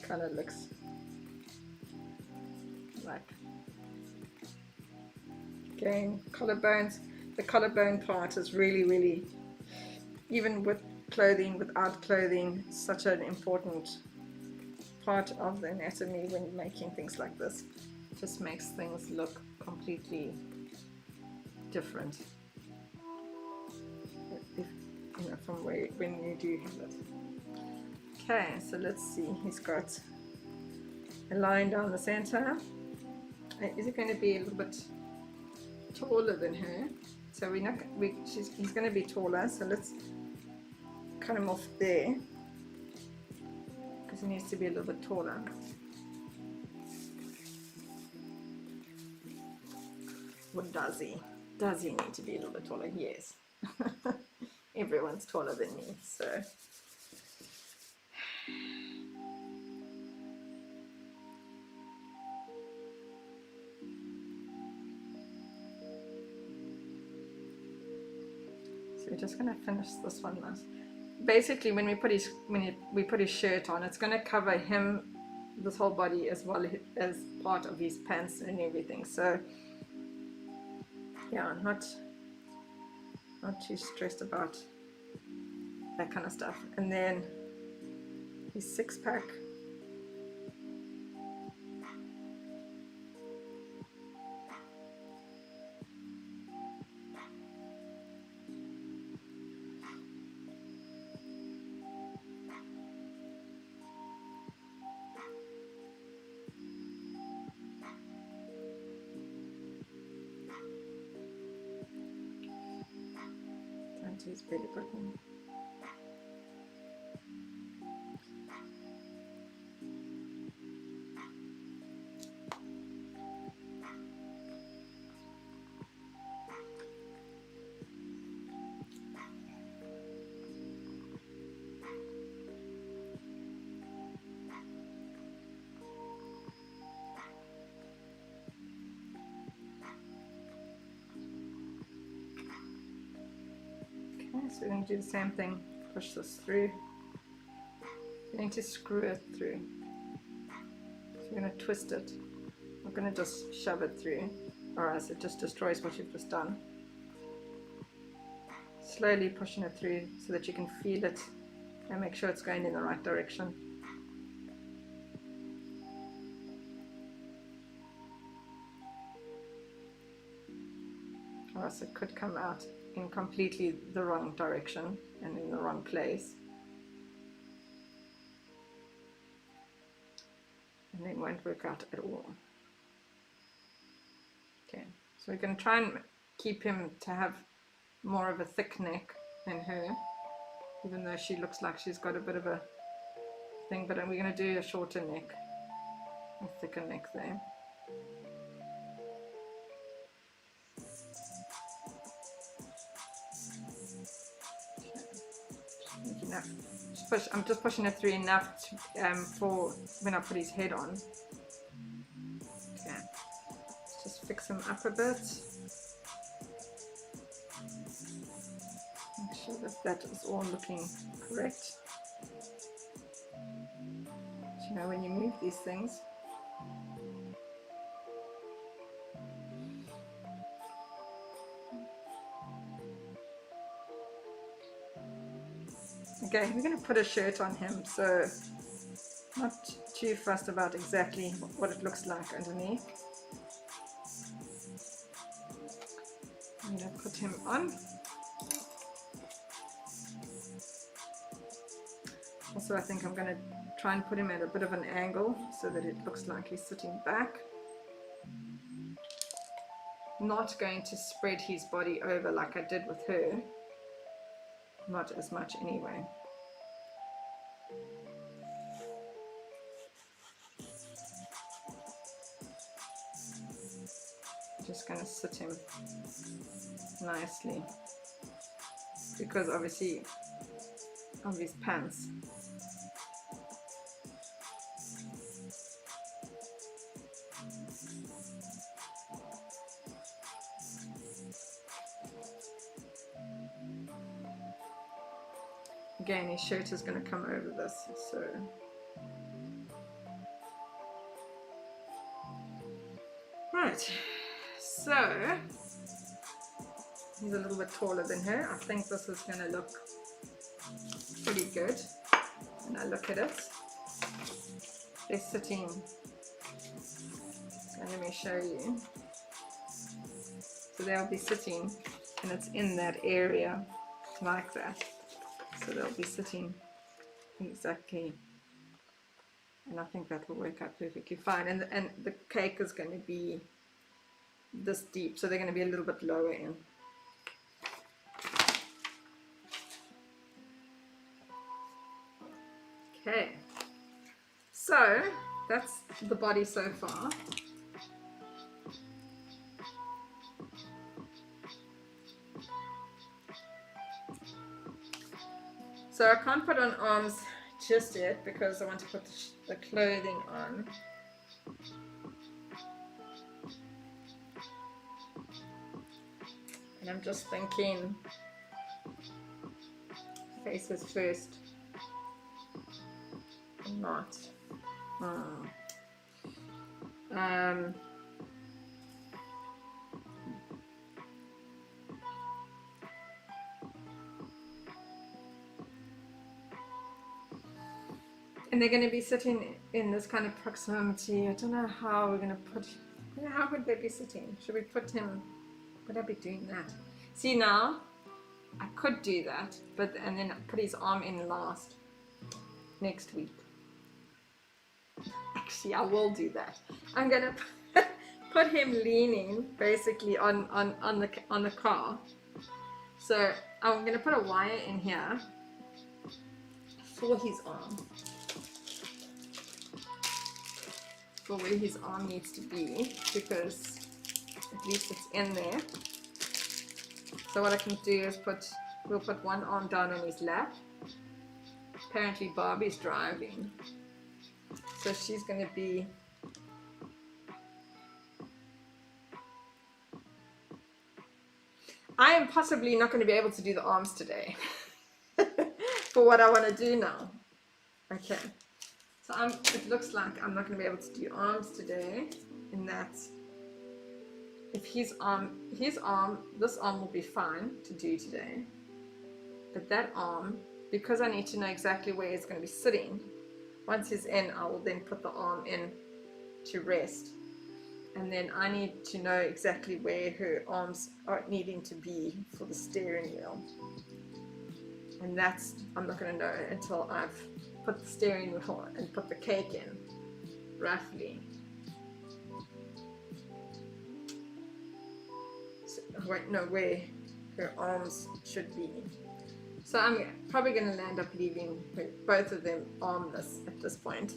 Kind of looks like, again, collarbones. The collarbone part is really, even with clothing, without clothing, such an important part of the anatomy when making things like this. It just makes things look completely different, if, you know, from when you do have it. Okay, so let's see, he's got a line down the center. Is it going to be a little bit taller than her? So he's going to be taller, so let's cut him off there, because he needs to be a little bit taller. What does he? Does he need to be a little bit taller? Yes. Everyone's taller than me, so. So we're just going to finish this one now. Basically, when we put his shirt on, it's going to cover him, this whole body, as well as part of his pants and everything. So yeah, not too stressed about that kind of stuff. And then his six-pack. To his belly button. So we're going to do the same thing, push this through. We're going to screw it through. So we're going to twist it. We're going to just shove it through, or else it just destroys what you've just done. Slowly pushing it through so that you can feel it and make sure it's going in the right direction. Or else it could come out in completely the wrong direction and in the wrong place, and it won't work out at all. Okay, so we're going to try and keep him to have more of a thick neck than her, even though she looks like she's got a bit of a thing, but we're going to do a shorter neck, a thicker neck there. I'm just pushing it through enough to, for when I put his head on. Okay, just fix him up a bit. Make sure that that is all looking correct. You know, when you move these things, okay, we're going to put a shirt on him, so not too fussed about exactly what it looks like underneath. I'm going to put him on. Also, I think I'm going to try and put him at a bit of an angle so that it looks like he's sitting back. Not going to spread his body over like I did with her. Not as much anyway. Just going to sit him nicely because obviously of his pants. Again, his shirt is going to come over this, so right. So he's a little bit taller than her. I think this is going to look pretty good when I look at it. They're sitting, so let me show you. So they'll be sitting, and it's in that area like that. So they'll be sitting exactly, and I think that will work out perfectly fine. And the cake is going to be this deep, so they're going to be a little bit lower in. Okay, so that's the body so far. So I can't put on arms just yet because I want to put the clothing on. And I'm just thinking faces first. Not. And they're going to be sitting in this kind of proximity. I don't know how we're going to put, how would they be sitting? Should we put him, would I be doing that? See now, I could do that, but, and then put his arm in last next week. Actually, I will do that. I'm going to put him leaning basically on the car. So I'm going to put a wire in here for his arm. For where his arm needs to be, because at least it's in there. So what I can do is we'll put one arm down on his lap. Apparently Barbie's driving, so she's going to be I am possibly not going to be able to do the arms today for what I want to do now. Okay. So it looks like I'm not going to be able to do arms today, and that's if this arm will be fine to do today, but that arm, because I need to know exactly where it's going to be sitting, once he's in, I will then put the arm in to rest, and then I need to know exactly where her arms are needing to be for the steering wheel, and that's I'm not going to know until I've put the steering wheel and put the cake in, roughly. So I won't know where her arms should be. So I'm probably going to end up leaving both of them armless at this point.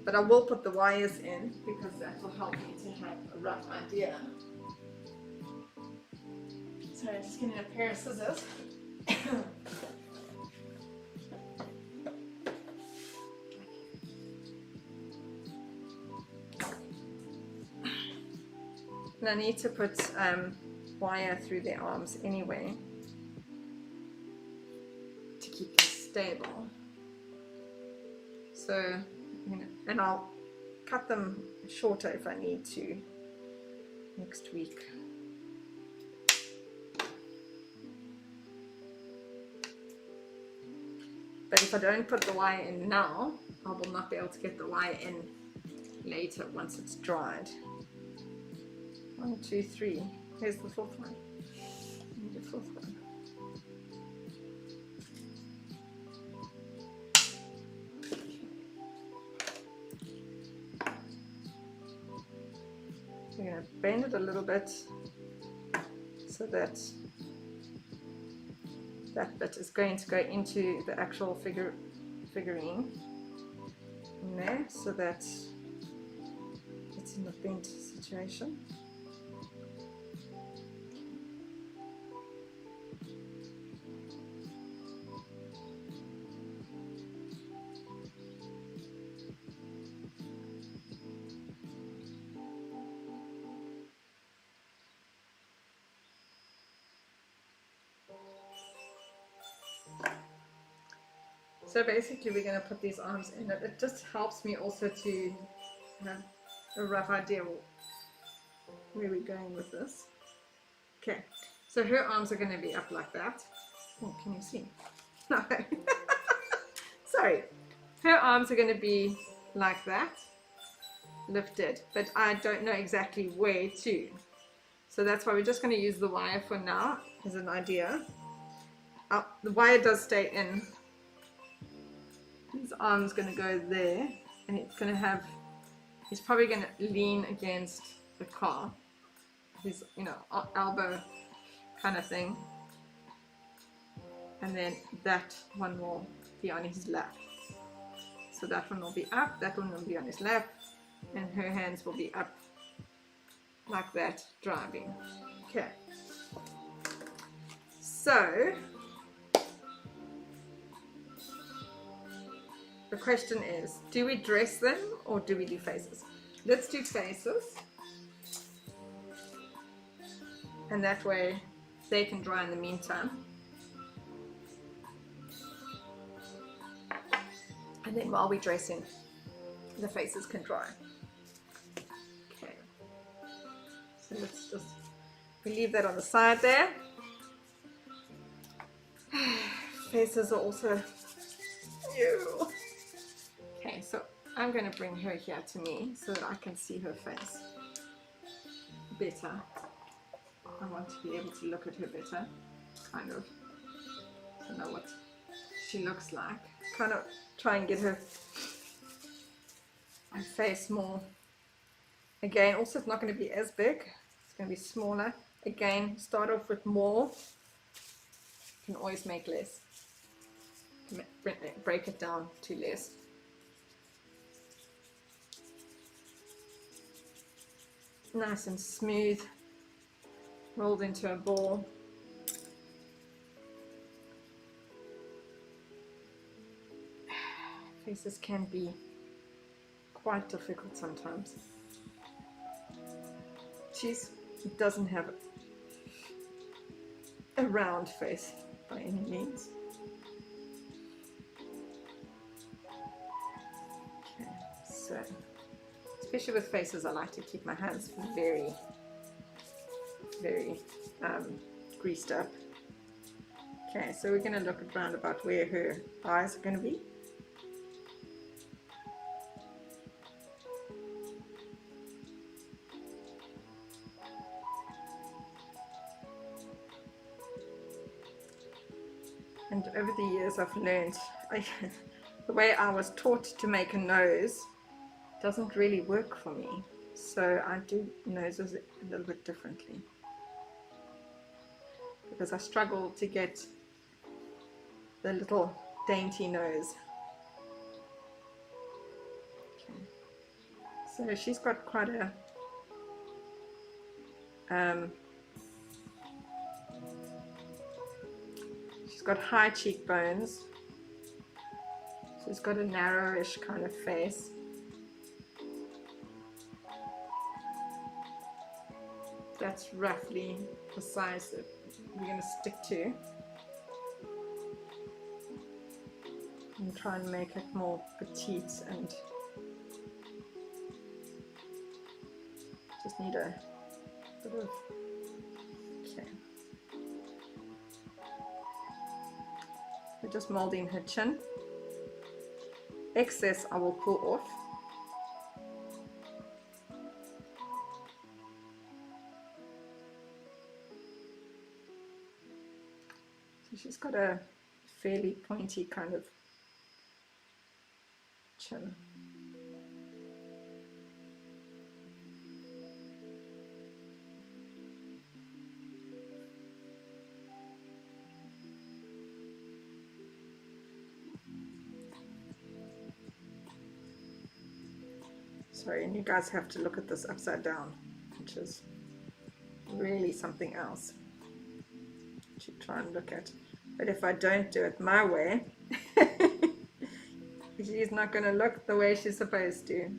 But I will put the wires in because that will help me to have a rough idea. So I'm just getting a pair of scissors. And I need to put wire through their arms anyway to keep them stable. So, and I'll cut them shorter if I need to next week. But if I don't put the wire in now, I will not be able to get the wire in later once it's dried. 1, 2, 3. Here's the fourth one. I need a fourth one. going to bend it a little bit so that that bit is going to go into the actual figurine in there, so that it's in a bent situation. So basically we're going to put these arms in it. It just helps me also to have a rough idea where we're going with this. Okay, so her arms are going to be up like that. Oh, can you see? No. Sorry. Her arms are going to be like that, lifted, but I don't know exactly where to. So that's why we're just going to use the wire for now as an idea. The wire does stay in. His arm's going to go there, and it's going to have, he's probably going to lean against the car, his, you know, elbow kind of thing, and then that one will be on his lap. So that one will be up, that one will be on his lap, and her hands will be up like that, driving. Okay, so the question is, do we dress them or do we do faces? Let's do faces. And that way they can dry in the meantime. And then while we're dressing, the faces can dry. Okay. So let's just, we leave that on the side there. Faces are also you. Okay, so I'm going to bring her here to me so that I can see her face better. I want to be able to look at her better, kind of, to know what she looks like. Kind of try and get her face more. Again, also it's not going to be as big, it's going to be smaller. Again, start off with more. You can always make less. Break it down to less. Nice and smooth, rolled into a ball. Faces can be quite difficult sometimes. She doesn't have a round face by any means. Okay, so especially with faces, I like to keep my hands very, very greased up. Okay, so we're going to look around about where her eyes are going to be. And over the years I've learned, the way I was taught to make a nose doesn't really work for me, so I do noses a little bit differently because I struggle to get the little dainty nose. Okay. So she's got quite a she's got high cheekbones, she's got a narrowish kind of face. That's roughly the size that we're going to stick to, and try and make it more petite, and just need a bit of, okay. We're just molding her chin. Excess I will pull off. She's got a fairly pointy kind of chin. Sorry, and you guys have to look at this upside down, which is really something else to try and look at. But if I don't do it my way, she's not going to look the way she's supposed to. Okay.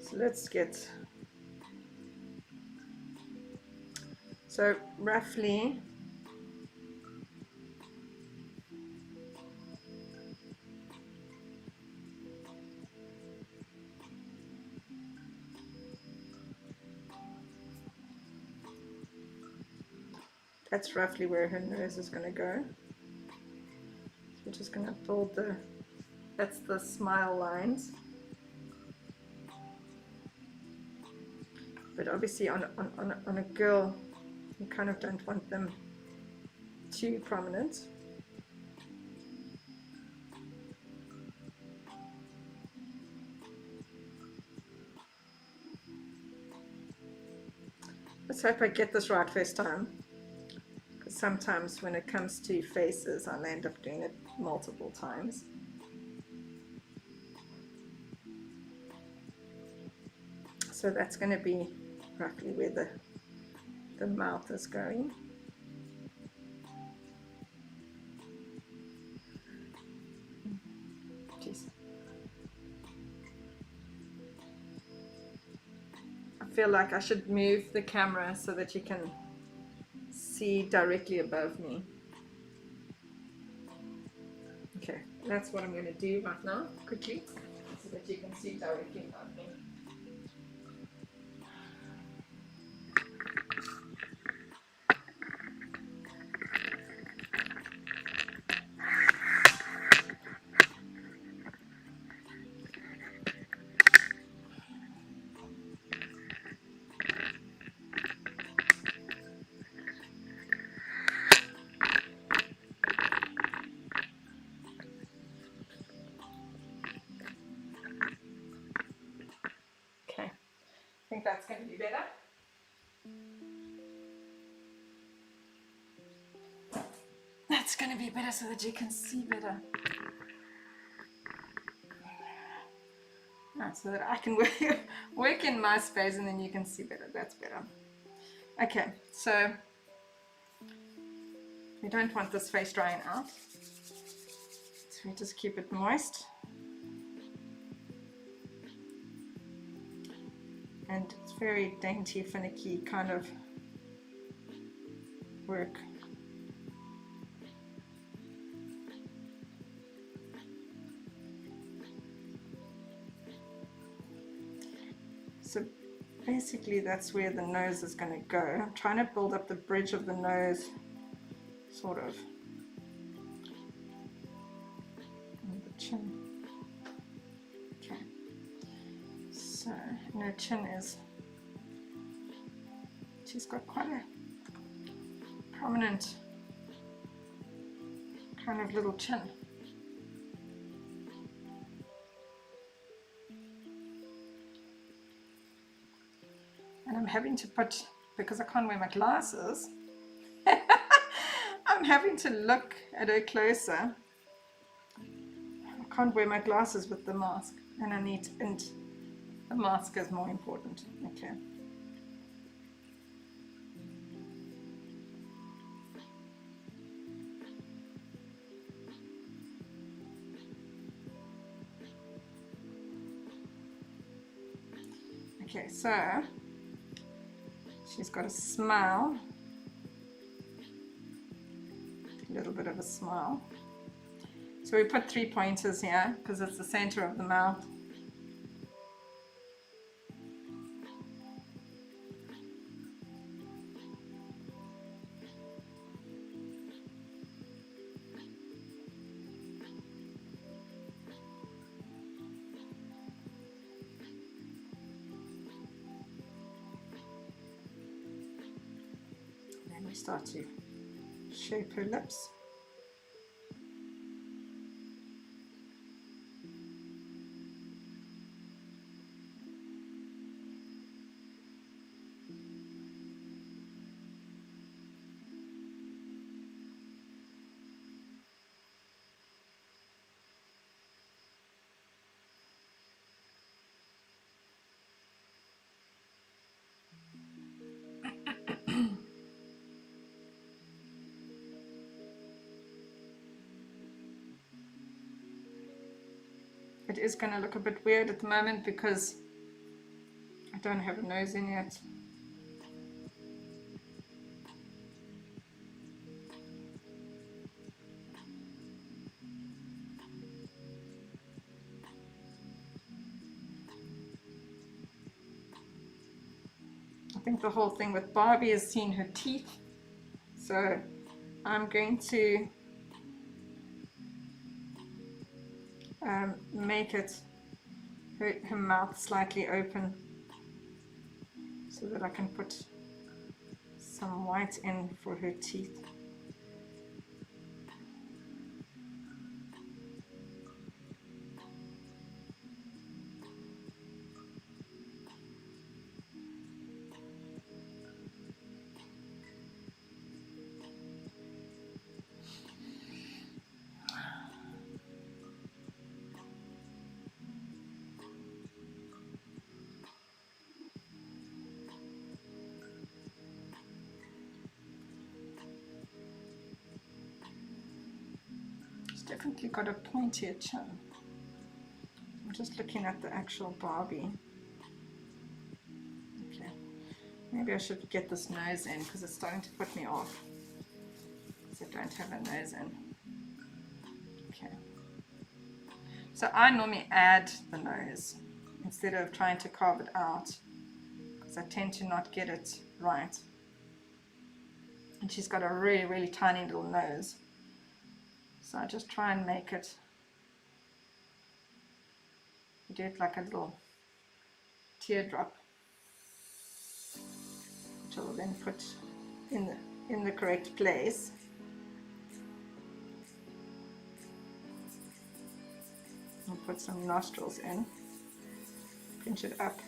So let's get, so roughly that's roughly where her nose is going to go. So we're just going to build the, that's the smile lines. But obviously on a girl, you kind of don't want them too prominent. Let's hope I get this right first time. Sometimes when it comes to faces, I'll end up doing it multiple times. So that's going to be roughly where the mouth is going. Jeez. I feel like I should move the camera so that you can see directly above me. Okay, that's what I'm going to do right now, quickly, so that you can see directly above me. I think that's going to be better. That's going to be better so that you can see better. Right, so that I can work in my space and then you can see better. That's better. Okay, so we don't want this face drying out. So we just keep it moist. And it's very dainty, finicky kind of work. So basically that's where the nose is going to go. I'm trying to build up the bridge of the nose, sort of. And the chin. Okay. So, and her chin is, she's got quite a prominent kind of little chin. And I'm having to put, because I can't wear my glasses, I'm having to look at her closer. I can't wear my glasses with the mask, and I need, and the mask is more important. Okay. Okay, so she's got a smile, a little bit of a smile. So we put 3 pointers here because it's the center of the mouth. Then we start to shape her lips. it is going to look a bit weird at the moment because I don't have a nose in yet. I think the whole thing with Barbie is seeing her teeth, so I'm going to make it her mouth slightly open so that I can put some white in for her teeth. Definitely got a pointier chin. I'm just looking at the actual Barbie. Okay, maybe I should get this nose in because it's starting to put me off because I don't have a nose in. Okay, so I normally add the nose instead of trying to carve it out because I tend to not get it right. And she's got a really, really tiny little nose. So I just try and make it, do it like a little teardrop, which I will then put in the correct place. I'll put some nostrils in, pinch it up.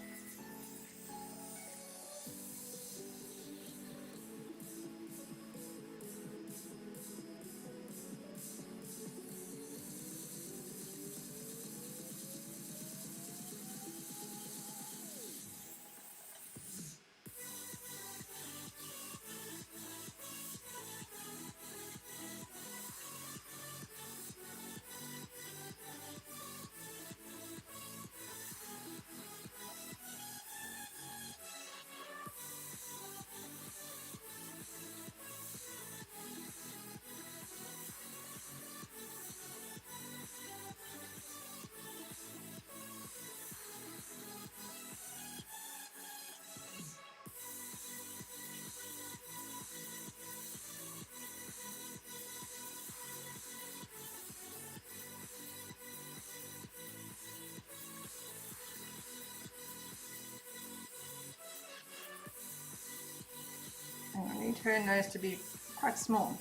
And I need her nose to be quite small.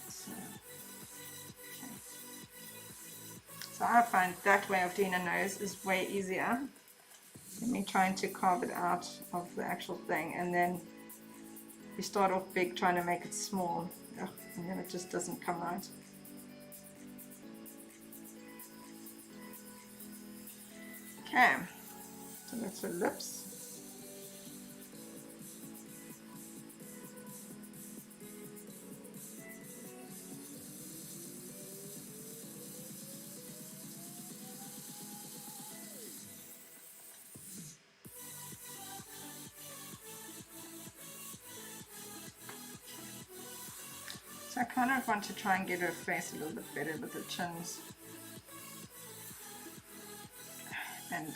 So, okay. So I find that way of doing a nose is way easier than me trying to carve it out of the actual thing, and then you start off big trying to make it small. Ugh, and then it just doesn't come right. Okay, so that's her lips. So I kind of want to try and get her face a little bit better with the chins. And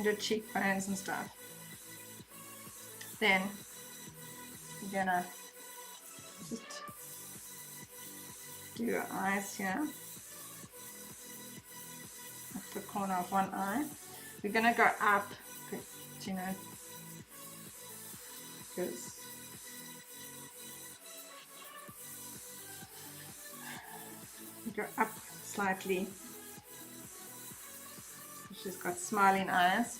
her cheekbones and stuff. Then we're gonna just do your eyes here. Up the corner of one eye. We're gonna go up, you know, because we go up slightly. She's got smiling eyes.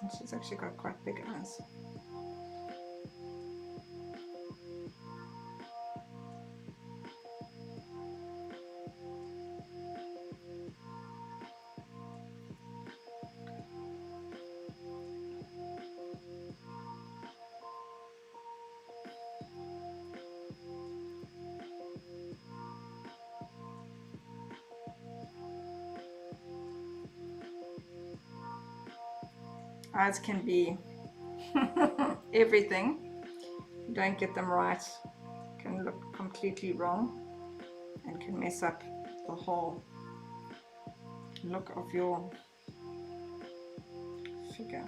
And she's actually got quite big eyes. Eyes can be everything. If you don't get them right, can look completely wrong and can mess up the whole look of your figure.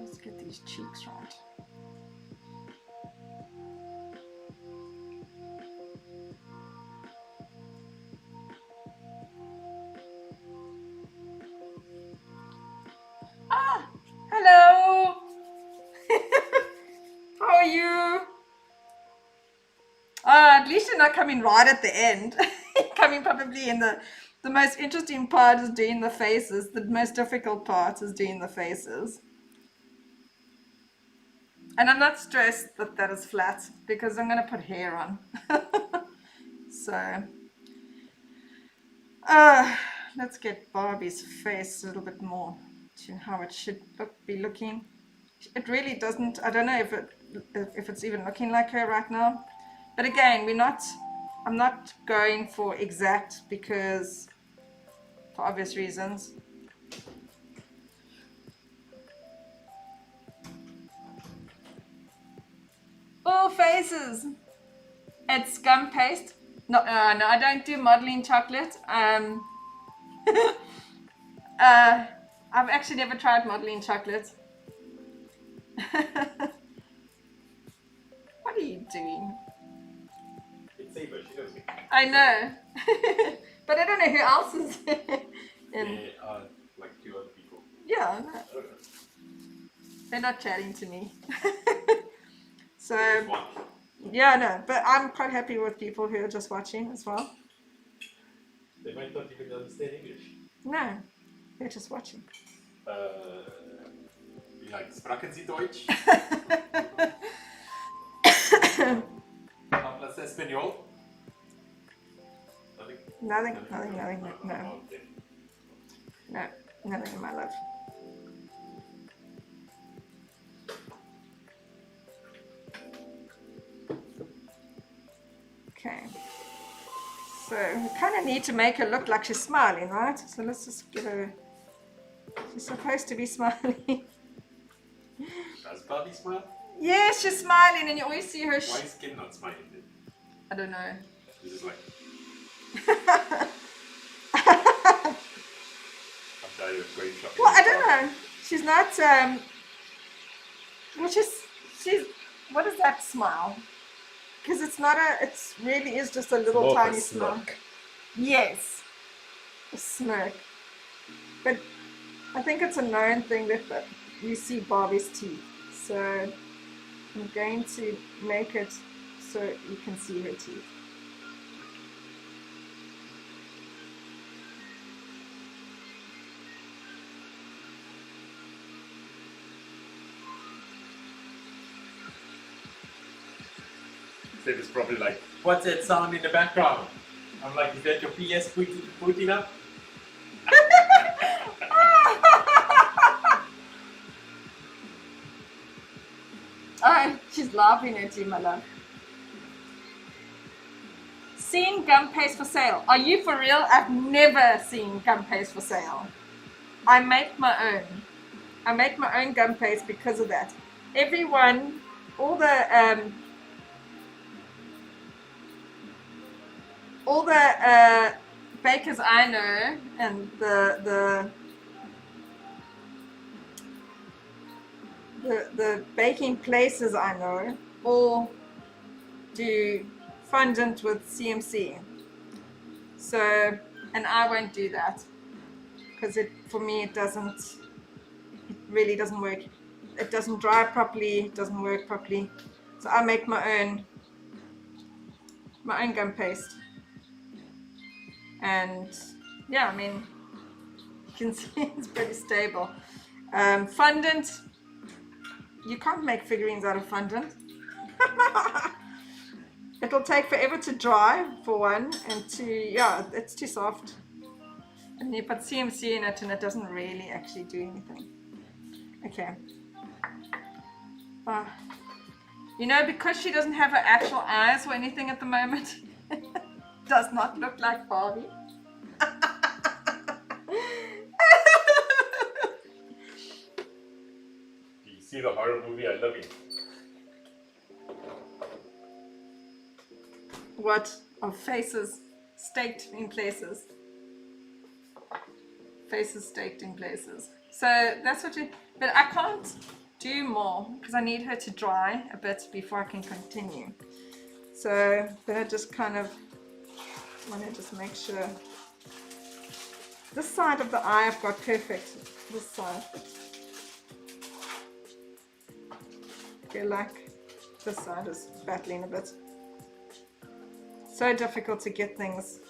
Let's get these cheeks right. Ah, hello. How are you? At least you're not coming right at the end. Coming probably in the most interesting part is doing the faces. The most difficult part is doing the faces. And I'm not stressed that that is flat because I'm going to put hair on. So, let's get Barbie's face a little bit more to how it should be looking. It really doesn't, I don't know if it's even looking like her right now. But again, I'm not going for exact because, for obvious reasons. Oh, faces. It's gum paste. No, no, I don't do modeling chocolate. I've actually never tried modeling chocolate. What are you doing? It's safer, she knows me. I know. But I don't know who else is in. There are like 2 other people. Yeah, no. They're not chatting to me. So, yeah, no, but I'm quite happy with people who are just watching as well. They might not even understand English. No, they're just watching. Wie like, sprachen Sie Deutsch? Hablas Español? Nothing, no. No, nothing in my life. Okay. So we kind of need to make her look like she's smiling, right? So let's just give her... She's supposed to be smiling. Does Barbie smile? Yes, she's smiling and you always see her... Why is Ken not smiling then? I don't know. This is like... Well, I don't know. She's not, well, she's, what is that smile? Because it's not it really is just a little tiny smile. Yes, a smirk. But I think it's a known thing that you see Barbie's teeth. So I'm going to make it so you can see her teeth. It's probably like, what's that sound in the background? I'm like, is that your PS booting up? Oh, she's laughing at you, my love. Seen gum paste for sale. Are you for real? I've never seen gum paste for sale. I make my own. I make my own gum paste because of that. Everyone, all the bakers I know the baking places I know all do fondant with CMC. So, and I won't do that because for me it really doesn't work. It doesn't dry properly, it doesn't work properly. So I make my own gum paste. And yeah, I mean, you can see it's pretty stable. Fondant, you can't make figurines out of fondant. It'll take forever to dry, for one, and two, yeah, it's too soft. And you put CMC in it and it doesn't really actually do anything. Okay. You know, because she doesn't have her actual eyes or anything at the moment, does not look like Barbie. Do you see the horror movie I Love You? What? Of faces staked in places. Faces staked in places. So that's what but I can't do more because I need her to dry a bit before I can continue. So then I just kind of want to just make sure this side of the eye I've got perfect. This side. Okay, like this side is battling a bit. So difficult to get things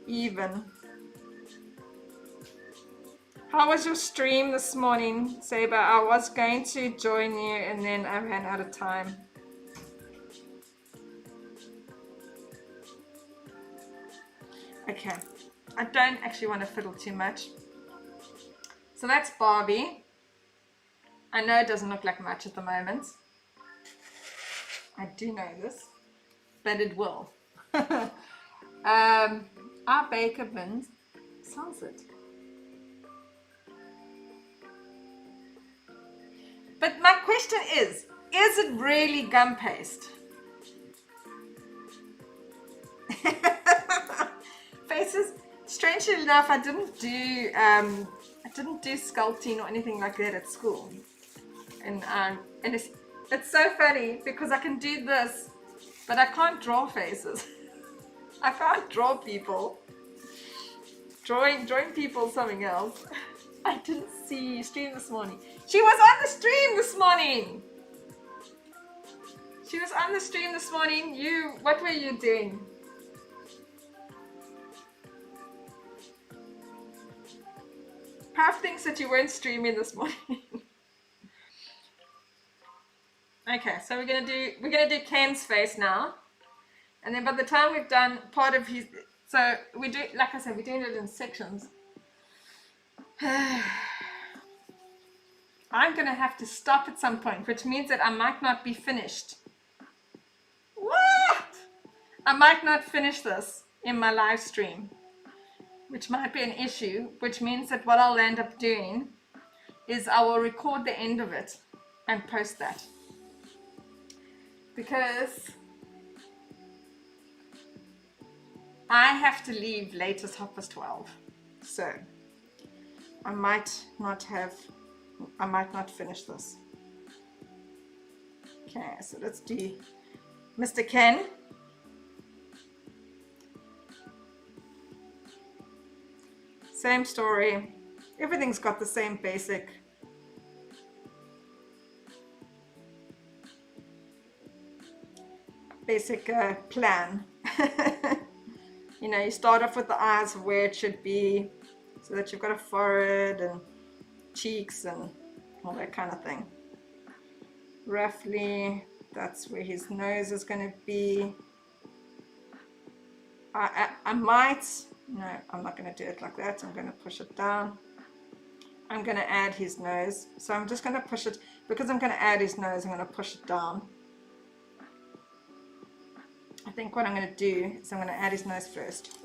even. How was your stream this morning, Saber? I was going to join you and then I ran out of time. Okay, I don't actually want to fiddle too much. So that's Barbie. I know it doesn't look like much at the moment. I do know this, but it will. Our baker bin sells it. But my question is it really gum paste? Faces, strangely enough, I didn't do sculpting or anything like that at school. And it's so funny because I can do this, but I can't draw faces. I can't draw people. Drawing people is something else. I didn't see you stream this morning. She was on the stream this morning. She was on the stream this morning. What were you doing? Half thinks that you weren't streaming this morning. Okay, so we're gonna do Ken's face now, and then by the time we've done part of his, so we do, like I said, we're doing it in sections. I'm gonna have to stop at some point, which means that I might not be finished. What? I might not finish this in my live stream, which might be an issue, which means that what I'll end up doing is I will record the end of it and post that. Because I have to leave latest 12:30, so I might not finish this. Okay, so let's do Mr. Ken. Same story. Everything's got the same basic plan. You know, you start off with the eyes of where it should be, so that you've got a forehead and cheeks and all that kind of thing. Roughly, that's where his nose is going to be. I might, no, I'm not going to do it like that. I'm going to push it down. I'm going to add his nose. So I'm just going to push it, because I'm going to add his nose, I'm going to push it down. I think what I'm going to do is I'm going to add his nose first.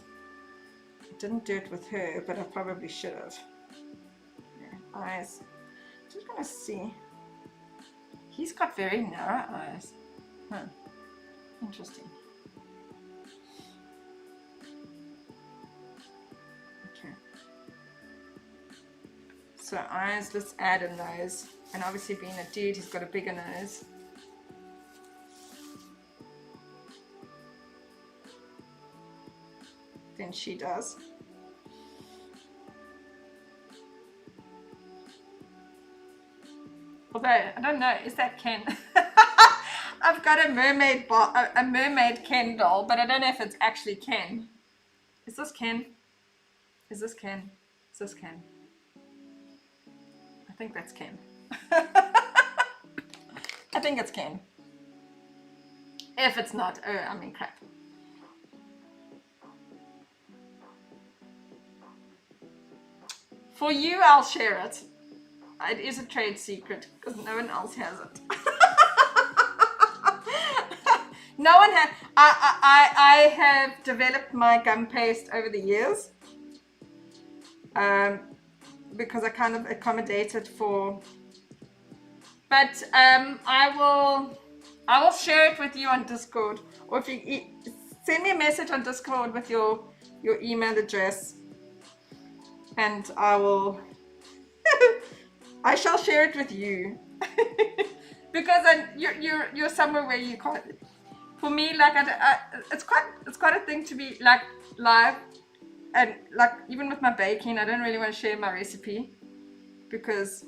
I didn't do it with her, but I probably should have. Yeah, eyes. Just going to see. He's got very narrow eyes. Huh. Interesting. Okay. So eyes, let's add a nose. And obviously being a dude, he's got a bigger nose. Than she does. Although, I don't know, is that Ken? I've got a mermaid Ken doll, but I don't know if it's actually Ken. Is this Ken? Is this Ken? Is this Ken? I think that's Ken. I think it's Ken. If it's not, oh, I'm in crap. For you, I'll share it. It is a trade secret because no one else has it. No one has. I have developed my gum paste over the years because I kind of accommodated for. But I will share it with you on Discord, or if you send me a message on Discord with your email address, and I will. I shall share it with you because you're somewhere where you can't. For me, like it's quite a thing to be like live, and like even with my baking, I don't really want to share my recipe because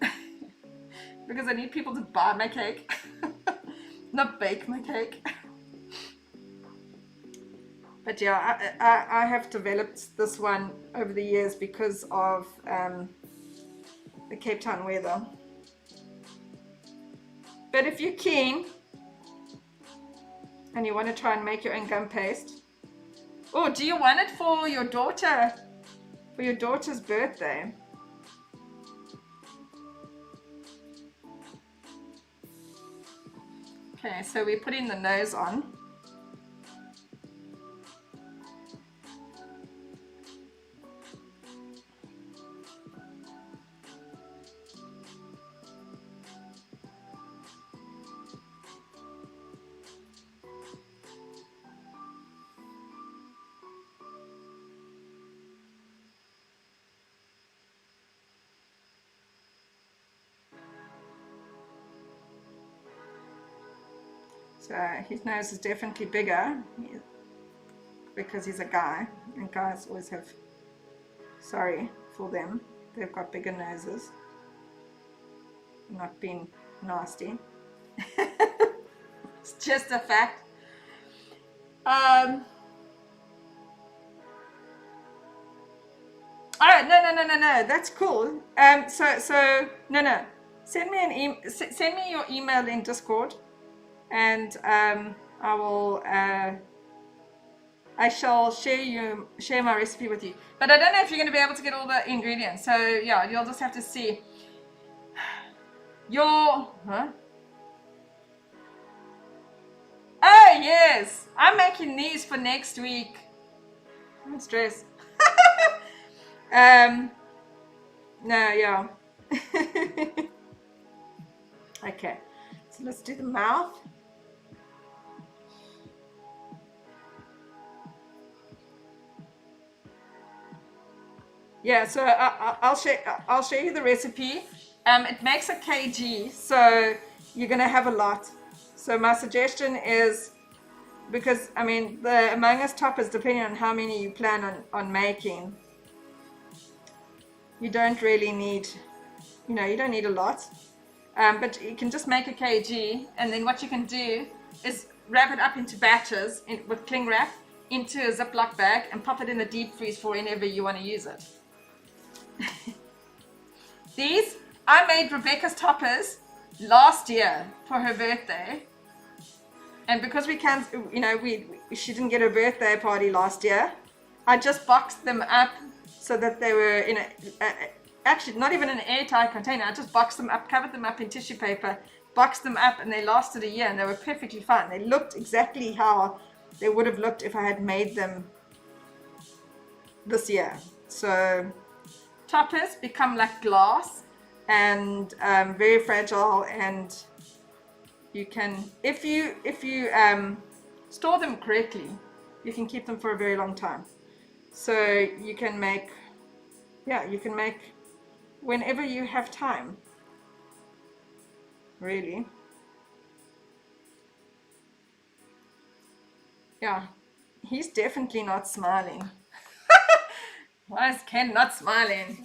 I need people to buy my cake, not bake my cake. But yeah, I have developed this one over the years because of the Cape Town weather. But if you're keen and you want to try and make your own gum paste, oh, do you want it for your daughter, for your daughter's birthday? Okay, so we're putting the nose on. So his nose is definitely bigger because he's a guy, and guys always have, sorry for them, they've got bigger noses. Not being nasty. It's just a fact. Oh, no, that's cool. So no. Send me send me your email in Discord, and I shall share my recipe with you. But I don't know if you're going to be able to get all the ingredients. So yeah, you'll just have to see. Oh yes, I'm making these for next week. I'm stressed. No, yeah. Okay, so let's do the mouth. Yeah, so I'll show you the recipe. It makes a kg, so you're gonna have a lot. So my suggestion is, because I mean the Among Us toppers, depending on how many you plan on making, you don't really need, you don't need a lot. But you can just make a kg, and then what you can do is wrap it up into batches with cling wrap into a Ziploc bag and pop it in the deep freeze for whenever you want to use it. These, I made Rebecca's toppers last year for her birthday, and because we can't, she didn't get her birthday party last year, I just boxed them up so that they were in actually not even an airtight container. I just boxed them up, covered them up in tissue paper, boxed them up, and they lasted a year, and they were perfectly fine. They looked exactly how they would have looked if I had made them this year. So toppers become like glass and very fragile, and you can, if you store them correctly, you can keep them for a very long time. So you can make whenever you have time. Really. Yeah, he's definitely not smiling. Why is Ken not smiling?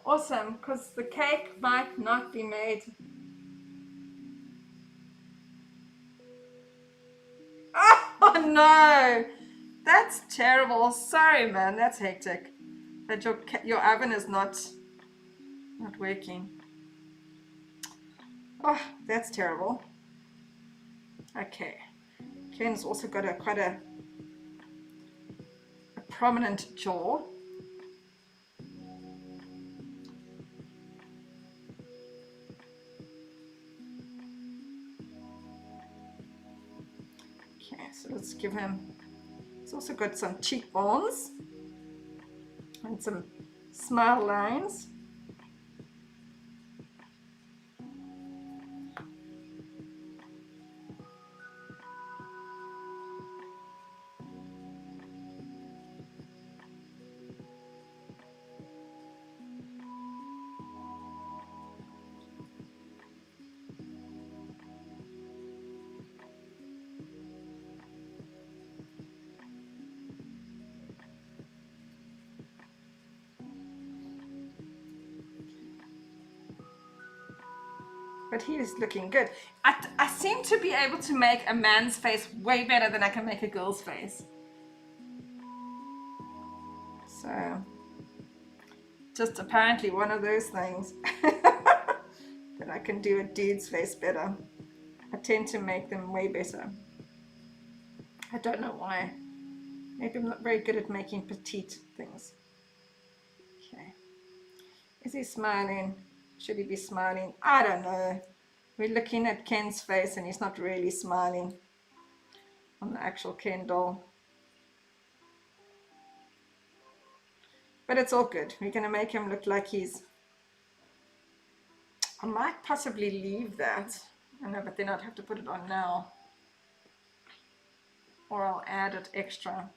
Awesome, because the cake might not be made. Oh no! That's terrible. Sorry, man. That's hectic. That your oven is not working. Oh, that's terrible. Okay. Ken's also got quite a prominent jaw. Okay, so let's give him. He's also got some cheekbones and some smile lines. But he is looking good. I seem to be able to make a man's face way better than I can make a girl's face. So, just apparently one of those things that I can do a dude's face better. I tend to make them way better. I don't know why. Maybe I'm not very good at making petite things. Okay. Is he smiling? Should he be smiling? I don't know. We're looking at Ken's face and he's not really smiling on the actual Ken doll. But it's all good. We're going to make him look like he's... I might possibly leave that. I know, but then I'd have to put it on now. Or I'll add it extra.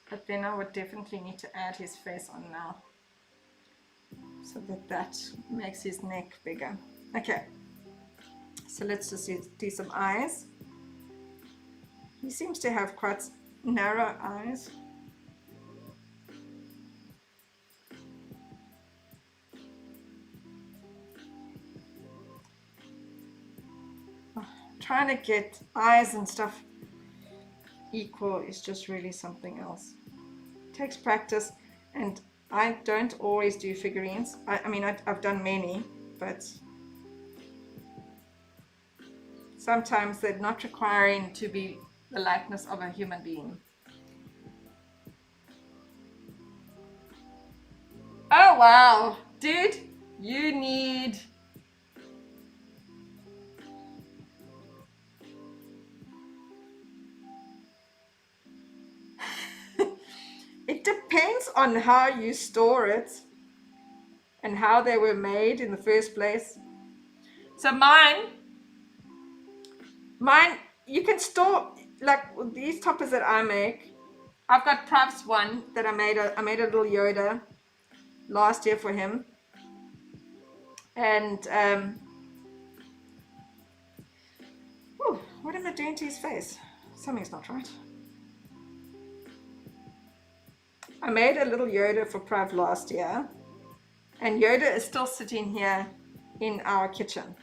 But then I would definitely need to add his face on now, so that makes his neck bigger. Okay, so let's just do some eyes. He seems to have quite narrow eyes. Trying to get eyes and stuff equal is just really something else. It takes practice, and I don't always do figurines. I mean, I've done many, but sometimes they're not requiring to be the likeness of a human being. Oh wow, dude, you need... It depends on how you store it and how they were made in the first place. So mine, you can store, like these toppers that I make. I've got perhaps one that I made a little Yoda last year for him. And, what am I doing to his face? Something's not right. I made a little Yoda for Prav last year, and Yoda is still sitting here in our kitchen.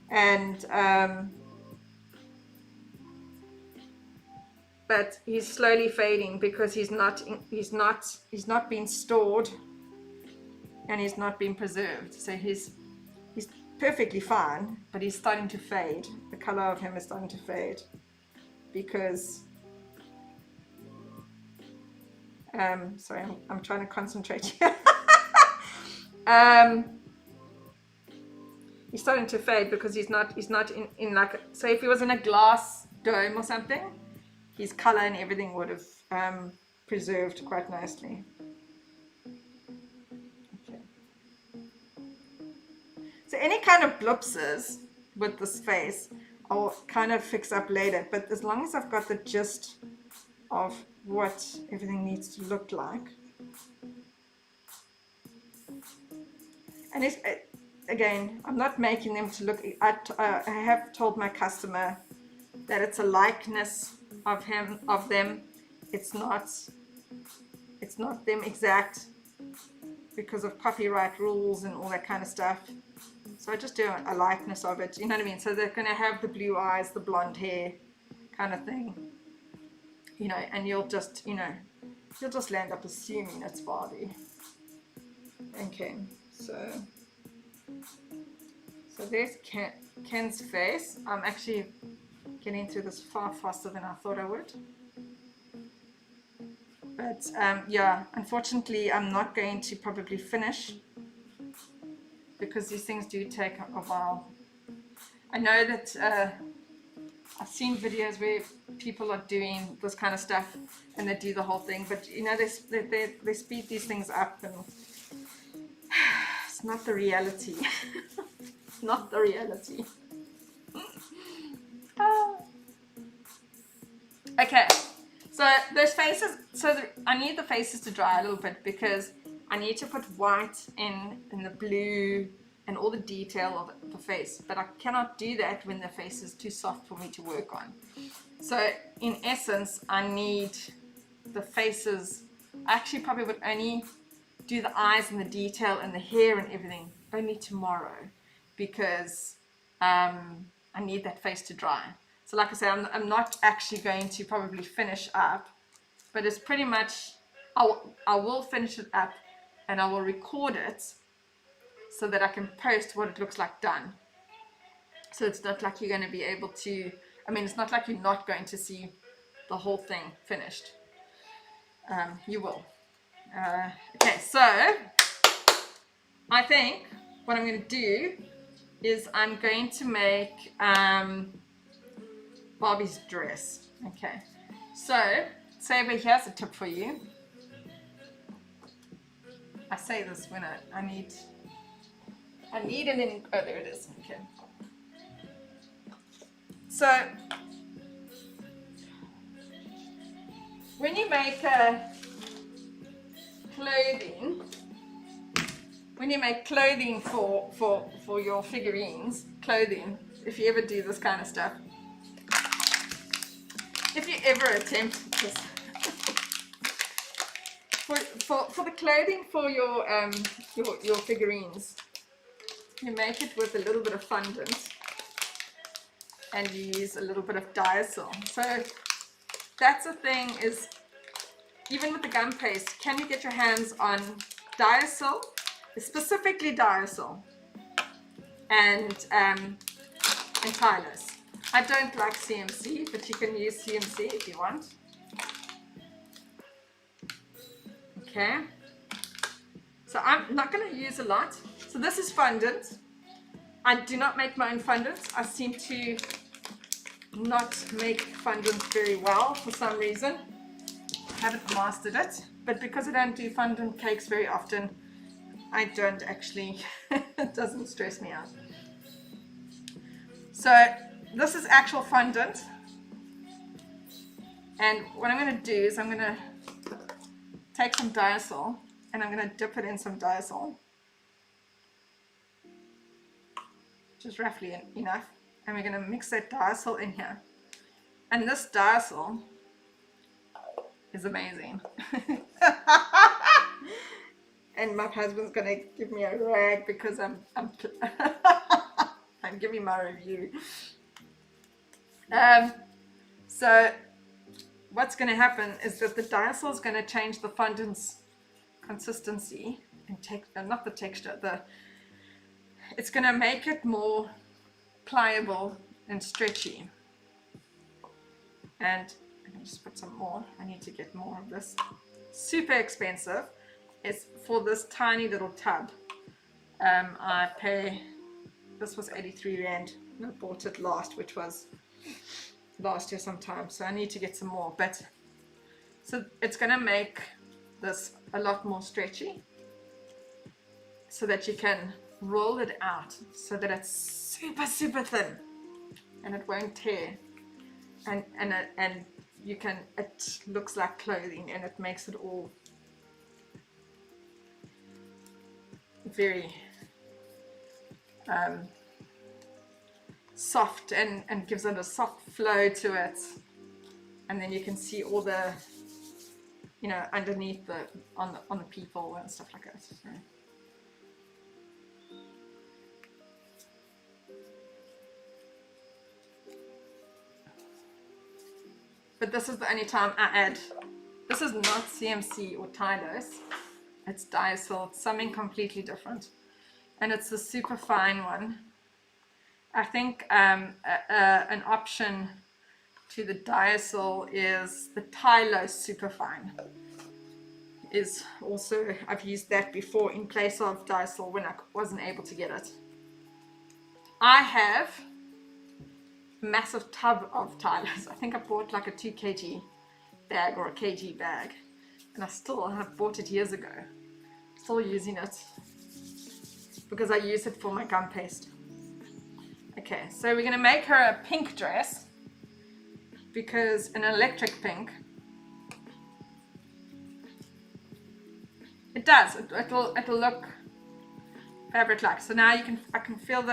And but he's slowly fading because he's not been stored and he's not been preserved. So he's perfectly fine, but he's starting to fade. The color of him is starting to fade because sorry, I'm trying to concentrate here. He's starting to fade because he's not in like, so if he was in a glass dome or something, his color and everything would have preserved quite nicely. Okay. So any kind of bloopses with this face I'll kind of fix up later, but as long as I've got the gist of what everything needs to look like. And it's, again, I'm not making them to look, I have told my customer that it's a likeness of him, of them. It's not them exact because of copyright rules and all that kind of stuff. So I just do a likeness of it, you know what I mean? So they're going to have the blue eyes, the blonde hair kind of thing, you know, and you'll just, you know, you'll just land up assuming it's Barbie. Okay, so there's Ken's face. I'm actually getting through this far faster than I thought I would. But yeah, unfortunately I'm not going to probably finish because these things do take a while. I know that I've seen videos where people are doing this kind of stuff and they do the whole thing, but you know, they speed these things up and it's not the reality. It's not the reality. Okay, so those faces, I need the faces to dry a little bit because I need to put white in the blue and all the detail of the face, but I cannot do that when the face is too soft for me to work on. So in essence, I need the faces. I actually probably would only do the eyes and the detail and the hair and everything only tomorrow because I need that face to dry. So like I say, I'm not actually going to probably finish up, but it's pretty much, I will finish it up and I will record it so that I can post what it looks like done. So it's not like you're going to be able to, I mean, it's not like you're not going to see the whole thing finished. You will. Okay, so I think what I'm going to do is I'm going to make Barbie's dress. Okay, so Saber, here's a tip for you. I say this when I need an ink. Oh, there it is. Okay. So when you make clothing for your figurines, if you ever do this kind of stuff, if you ever attempt this, for the clothing for your figurines, you make it with a little bit of fondant and you use a little bit of diasyl. So that's the thing, is even with the gum paste, can you get your hands on diasyl, specifically diasyl, and Tylus. I don't like CMC, but you can use CMC if you want. Okay, so I'm not going to use a lot. So this is fondant. I do not make my own fondant. I seem to not make fondant very well for some reason. I haven't mastered it, but because I don't do fondant cakes very often, I don't actually, it doesn't stress me out. So this is actual fondant, and what I'm going to do is I'm going to take some diasyl and I'm going to dip it in some diasyl, just roughly enough, and we're going to mix that diasyl in here. And this diasyl is amazing. And my husband's going to give me a rag because I'm I'm giving my review. So what's going to happen is that the diasyl is going to change the fondant's consistency and not the texture, it's going to make it more pliable and stretchy. And let me just put some more. I need to get more of this. Super expensive. It's for this tiny little tub. I pay, this was 83 Rand. I bought it last, which was last year sometime, so I need to get some more. But so it's going to make this a lot more stretchy so that you can roll it out so that it's super thin and it won't tear, and you can, it looks like clothing, and it makes it all very soft and gives it a soft flow to it. And then you can see all the, you know, underneath the on the people and stuff like that. So. But this is the only time I add. This is not CMC or Tylos. It's Diasil. It's something completely different, and it's the super fine one. I think an option to the Diasil is the Tylos Superfine. Is also, I've used that before in place of Diasil when I wasn't able to get it. I have a massive tub of Tylos. I think I bought like a 2 kg bag or a kg bag, and I still have bought it years ago. Still using it because I use it for my gum paste. Okay, so we're gonna make her a pink dress, because an electric pink, it does, it'll look fabric like. So now I can feel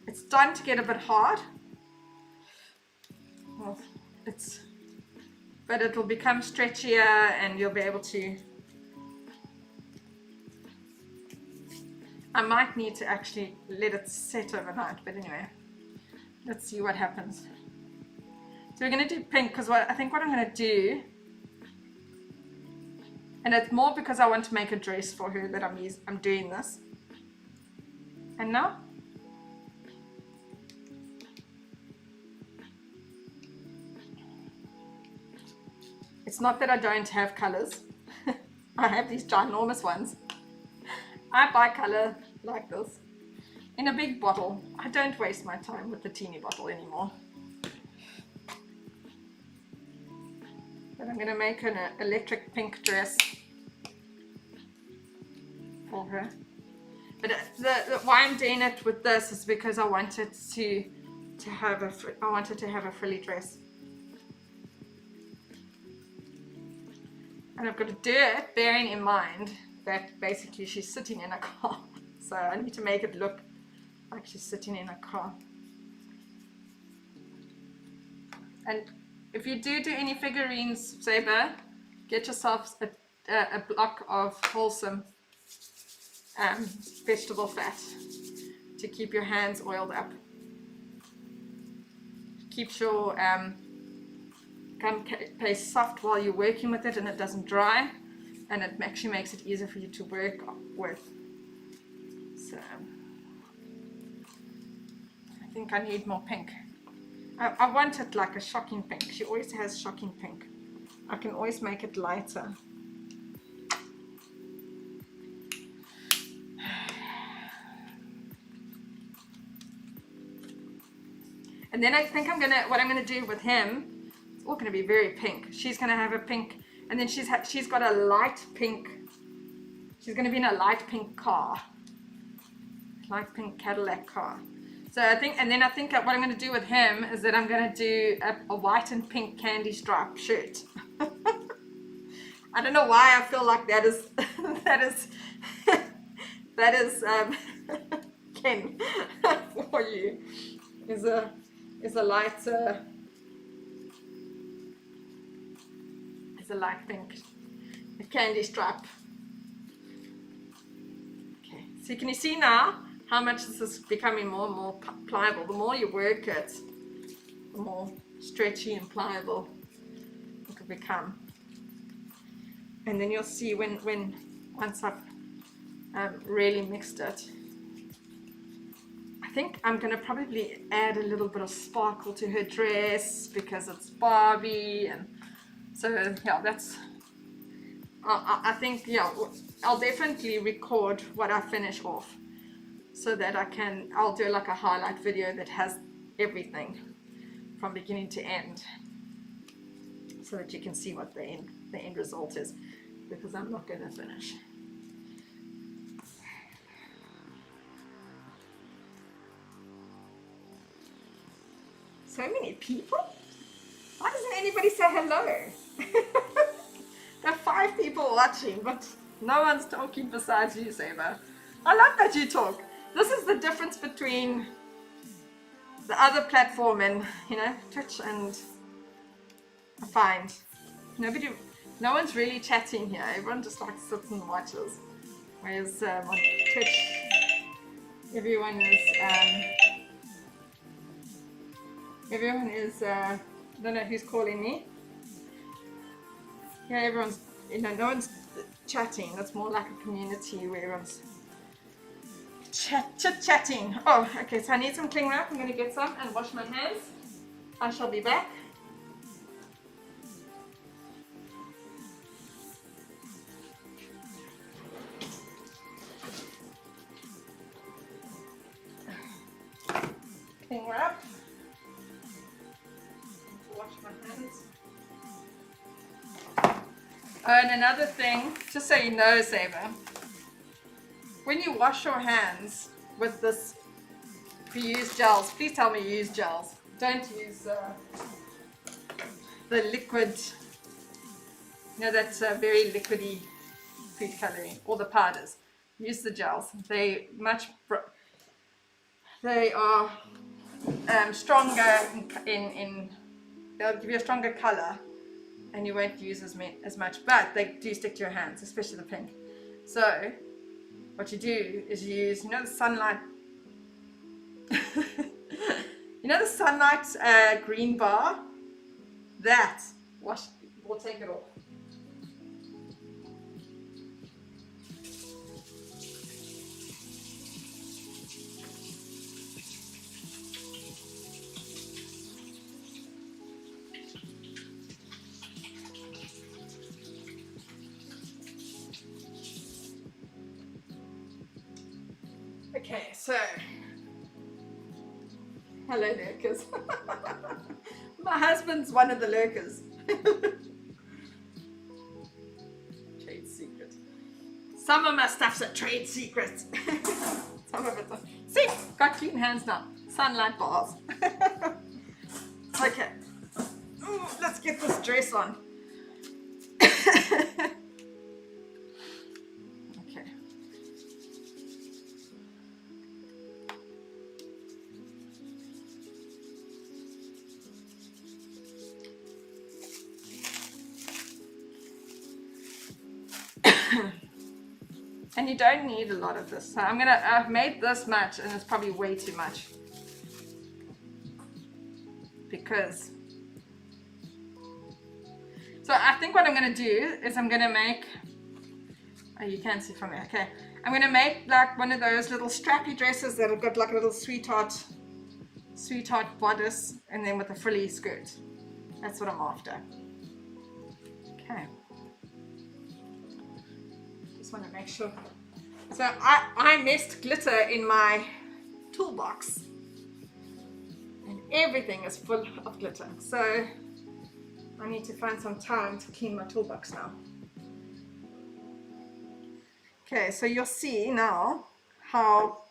it's starting to get a bit hard. Well, but it'll become stretchier, and you'll be able to. I might need to actually let it set overnight, but anyway, let's see what happens. So we're going to do pink, because I think what I'm going to do, and it's more because I want to make a dress for her that I'm doing this. And now, it's not that I don't have colors. I have these ginormous ones. I buy color like this in a big bottle. I don't waste my time with the teeny bottle anymore. But I'm going to make an electric pink dress for her. But why I'm doing it with this is because I wanted to have a frilly dress. And I've got to do it bearing in mind that basically she's sitting in a car. So I need to make it look like she's sitting in a car. And if you do any figurines, Saber, get yourself a block of wholesome vegetable fat to keep your hands oiled up. Keeps your gum paste soft while you're working with it, and it doesn't dry. And it actually makes it easier for you to work with. So I think I need more pink. I want it like a shocking pink. She always has shocking pink. I can always make it lighter. And then I think what I'm gonna do with him, it's all gonna be very pink. She's gonna have a pink. And then she's got a light pink, she's going to be in a light pink car, light pink Cadillac car. So I think what I'm going to do with him is that I'm going to do a white and pink candy stripe shirt. I don't know why I feel like that is Ken for you, is a light. A light pink, a candy stripe. Okay, so can you see now how much this is becoming more and more pliable? The more you work it, the more stretchy and pliable it will become. And then you'll see once I've really mixed it. I think I'm going to probably add a little bit of sparkle to her dress because it's Barbie, and so yeah, I think, yeah, I'll definitely record what I finish off so that I'll do like a highlight video that has everything from beginning to end, so that you can see what the end result is, because I'm not going to finish. So many people. Why doesn't anybody say hello? There are 5 people watching, but no one's talking besides you, Saber. I love that you talk. This is the difference between the other platform and, you know, Twitch, and I find no one's really chatting here. Everyone just like sits and watches. Whereas on Twitch, everyone is I don't know who's calling me. Yeah, everyone's, you know, no one's chatting. That's more like a community where everyone's chit-chatting. Oh, okay, so I need some cling wrap. I'm going to get some and wash my hands. I shall be back. Cling wrap. Wash my hands. Oh, and another thing, just so you know, Saber, when you wash your hands with this, if you use gels, please tell me you use gels. Don't use the liquid, you know, that's very liquidy food coloring, or the powders. Use the gels. They are stronger in they'll give you a stronger color, and you won't use as much, but they do stick to your hands, especially the pink. So what you do is you use, you know, the sunlight you know the sunlight green bar, that we'll take it off. Okay, so hello lurkers. My husband's one of the lurkers. Trade secret. Some of my stuff's a trade secret. Some of it's a... See, got clean hands now. Sunlight bars. Okay. Ooh, let's get this dress on. And you don't need a lot of this. So I've made this much, and it's probably way too much. Because, so I think what I'm gonna do is I'm gonna make, oh, you can see from there, okay. I'm gonna make like one of those little strappy dresses that have got like a little sweetheart bodice, and then with a frilly skirt. That's what I'm after. Okay. Want to make sure. So I messed glitter in my toolbox, and everything is full of glitter, so I need to find some time to clean my toolbox now. Okay, so you'll see now how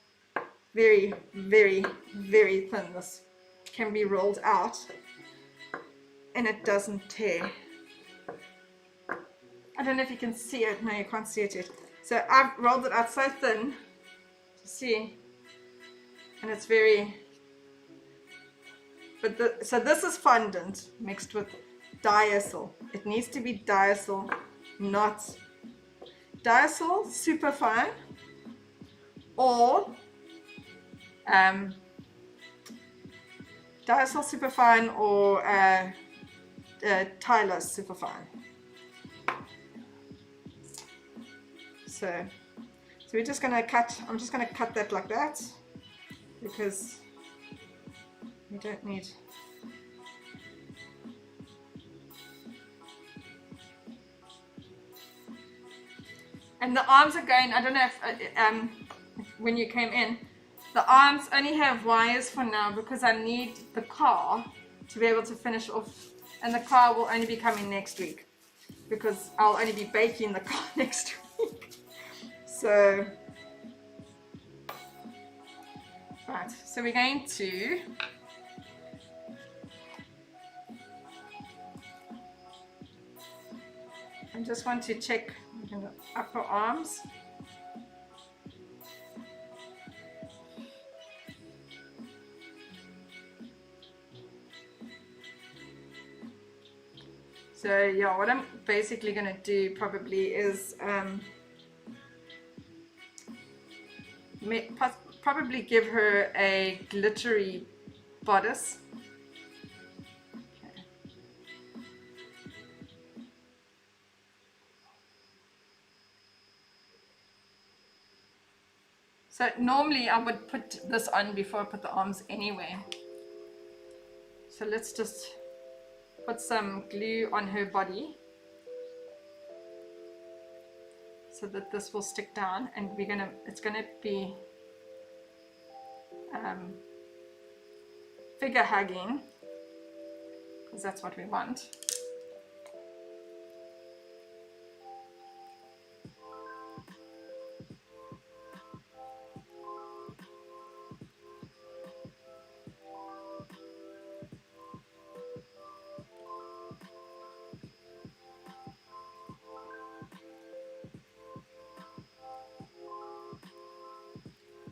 very, very, very thin this can be rolled out, and it doesn't tear. I don't know if you can see it. No, you can't see it yet. So I've rolled it out so thin, see, and it's very, but so this is fondant mixed with diasyl. It needs to be diasyl, not diasyl super fine, or diasyl super fine, or Tyler super fine. So we're just going to cut, I'm just going to cut that like that, because we don't need, and the arms are going, I don't know if when you came in, the arms only have wires for now because I need the car to be able to finish off, and the car will only be coming next week because I'll only be baking the car next week. So, right, so we're going to I just want to check the upper arms. So yeah, what I'm basically going to do probably is probably give her a glittery bodice. Okay. So normally I would put this on before I put the arms anyway. So let's just put some glue on her body so that this will stick down, and it's gonna be figure hugging, because that's what we want.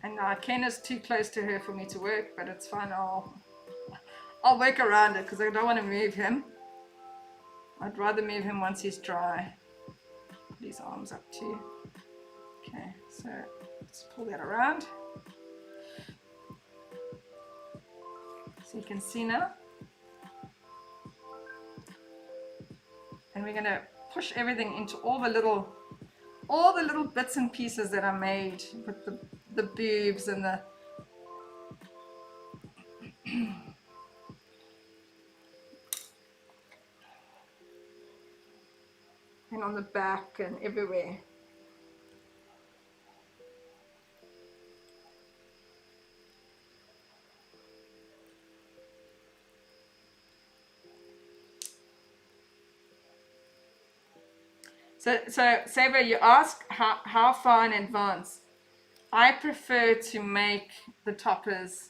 And Ken is too close to her for me to work, but it's fine. I'll work around it because I don't want to move him. I'd rather move him once he's dry. Put his arms up too. Okay, so let's pull that around. So you can see now. And we're gonna push everything into all the little bits and pieces that are made with the boobs and the and on the back and everywhere. So Saber, you ask how far in advance. I prefer to make the toppers.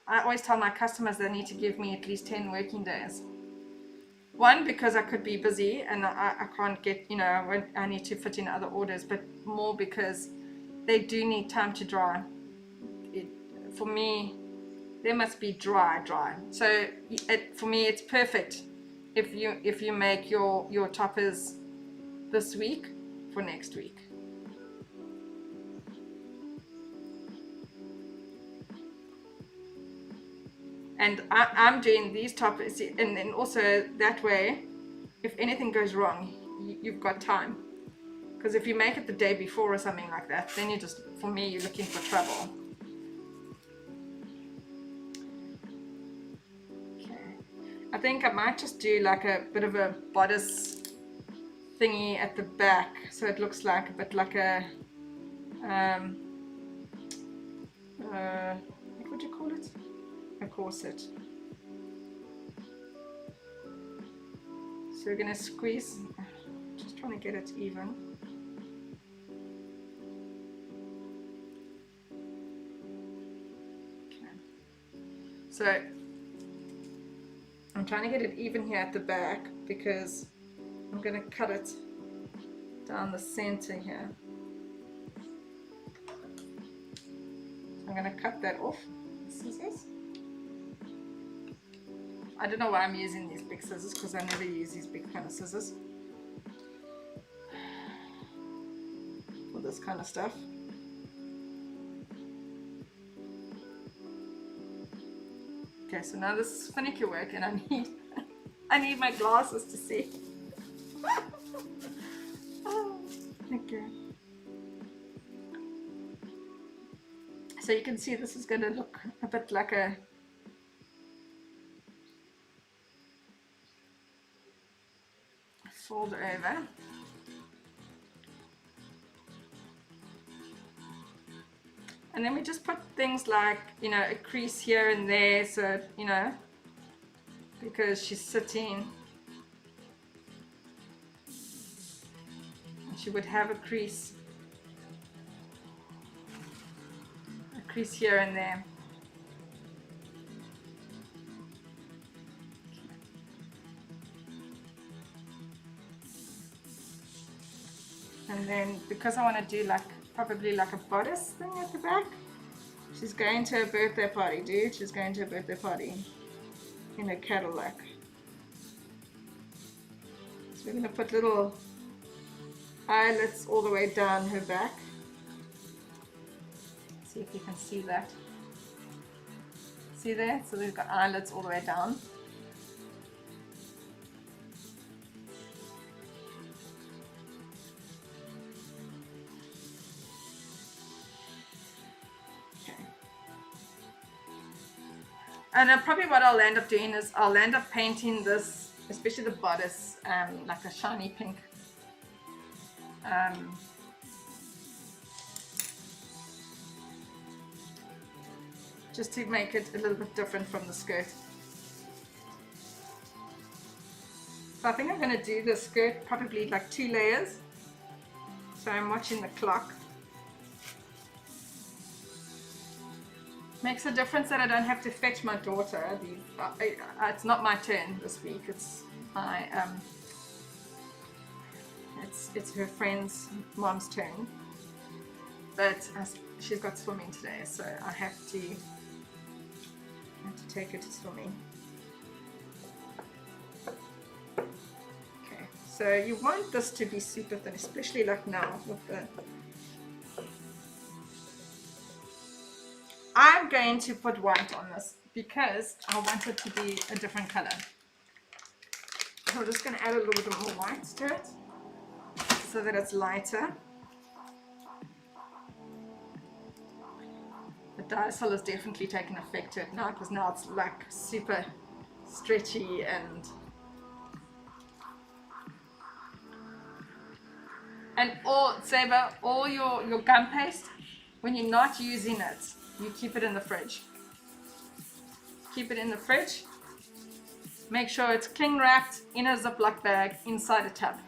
I always tell my customers they need to give me at least 10 working days. One, because I could be busy and I can't get, I need to fit in other orders, but more because they do need time to dry. For me, they must be dry. So for me, it's perfect if you make your toppers this week for next week. And I'm doing these toppers, and then also that way, if anything goes wrong, you've got time. Because if you make it the day before or something like that, then for me, you're looking for trouble. Okay. I think I might just do like a bit of a bodice thingy at the back, so it looks like a bit like a, what would you call it? A corset. So we're going to squeeze, just trying to get it even. Okay. So I'm trying to get it even here at the back because I'm going to cut it down the center here. I'm going to cut that off with scissors. I don't know why I'm using these big scissors because I never use these big kind of scissors for this kind of stuff. Okay, so now this is finicky work and I need my glasses to see. Okay. So you can see this is going to look a bit like a fold over. And then we just put things like, a crease here and there, so, because she's sitting, and she would have a crease here and there. And then because I want to do like probably like a bodice thing at the back, she's going to a birthday party, dude. She's going to a birthday party in a Cadillac. So we're going to put little eyelets all the way down her back. See if you can see that. See there? So we've got eyelets all the way down. And probably what I'll end up doing is I'll end up painting this, especially the bodice, like a shiny pink. Just to make it a little bit different from the skirt. So I think I'm going to do the skirt probably like 2 layers. So I'm watching the clock. Makes a difference that I don't have to fetch my daughter. It's not my turn this week. It's my it's her friend's mom's turn. But she's got swimming today, so I have to take her to swimming. Okay, so you want this to be super thin, especially like now with the. I'm going to put white on this because I want it to be a different color. So I'm just going to add a little bit more white to it so that it's lighter. The diasyl has definitely taken effect to it now because now it's like super stretchy and all, Saber, all your gum paste, when you're not using it, you keep it in the fridge. Keep it in the fridge. Make sure it's cling wrapped in a Ziploc bag inside a tub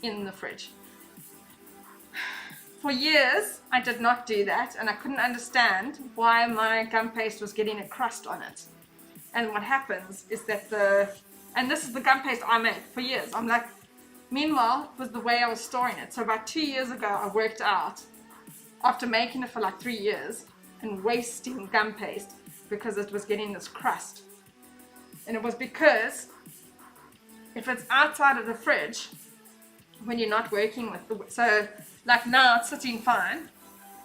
in the fridge. For years, I did not do that, and I couldn't understand why my gum paste was getting a crust on it. And what happens is that and this is the gum paste I made for years. I'm like, meanwhile, it was the way I was storing it. So about 2 years ago, I worked out, after making it for like 3 years, and wasting gum paste because it was getting this crust. And it was because if it's outside of the fridge when you're not working with the, so like now it's sitting fine,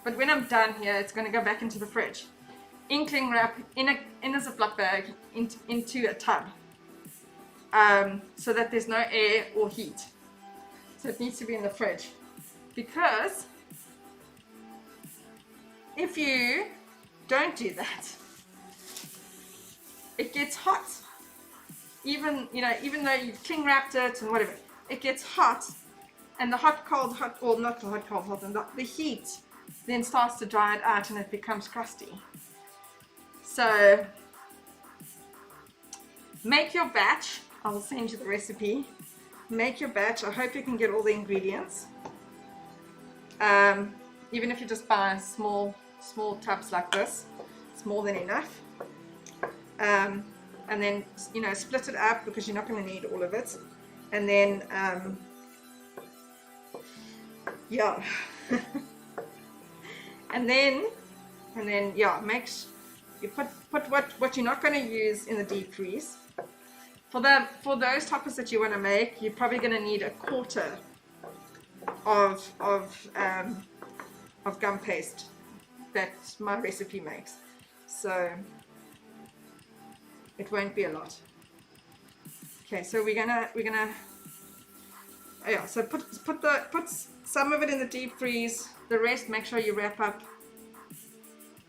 but when I'm done here it's going to go back into the fridge in cling wrap in a Ziploc bag into a tub, so that there's no air or heat. So it needs to be in the fridge, because if you don't do that, it gets hot. Even though you've cling wrapped it and whatever, it gets hot, and the the heat then starts to dry it out and it becomes crusty. So make your batch. I will send you the recipe. Make your batch. I hope you can get all the ingredients. Even if you just buy small tubs like this, it's more than enough. And then split it up because you're not going to need all of it. And then yeah. and then make you put what you're not going to use in the deep freeze. For those toppers that you want to make, you're probably going to need a quarter of gum paste that my recipe makes, so it won't be a lot. Okay, so we're gonna so put some of it in the deep freeze. The rest, make sure you wrap up,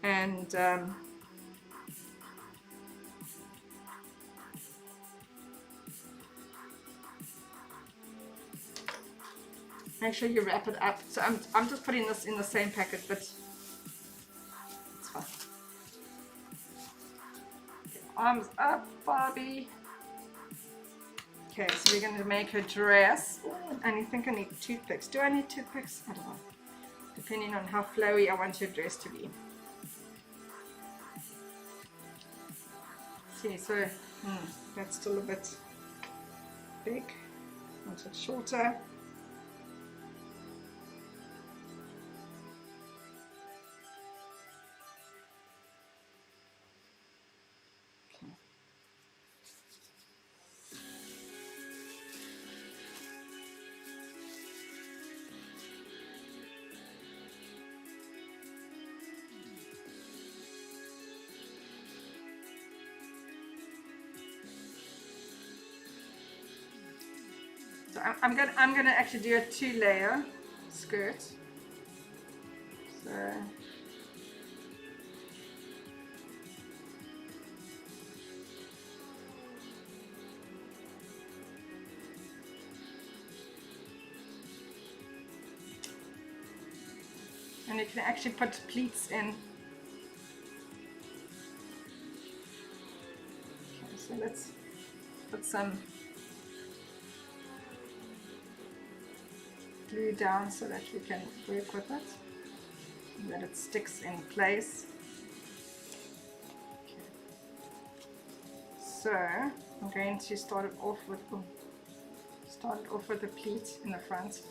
and make sure you wrap it up. So I'm just putting this in the same packet, but it's fine. Okay, arms up, Barbie. Okay, so we're going to make her dress. And I think I need toothpicks. Do I need toothpicks? I don't know. Depending on how flowy I want your dress to be. See, so that's still a bit big. I want it shorter. So I'm gonna actually do a 2-layer skirt. So and you can actually put pleats in. Okay, so let's put some glue down so that we can work with it, and that it sticks in place. Okay. So I'm going to start it off with a pleat in the front.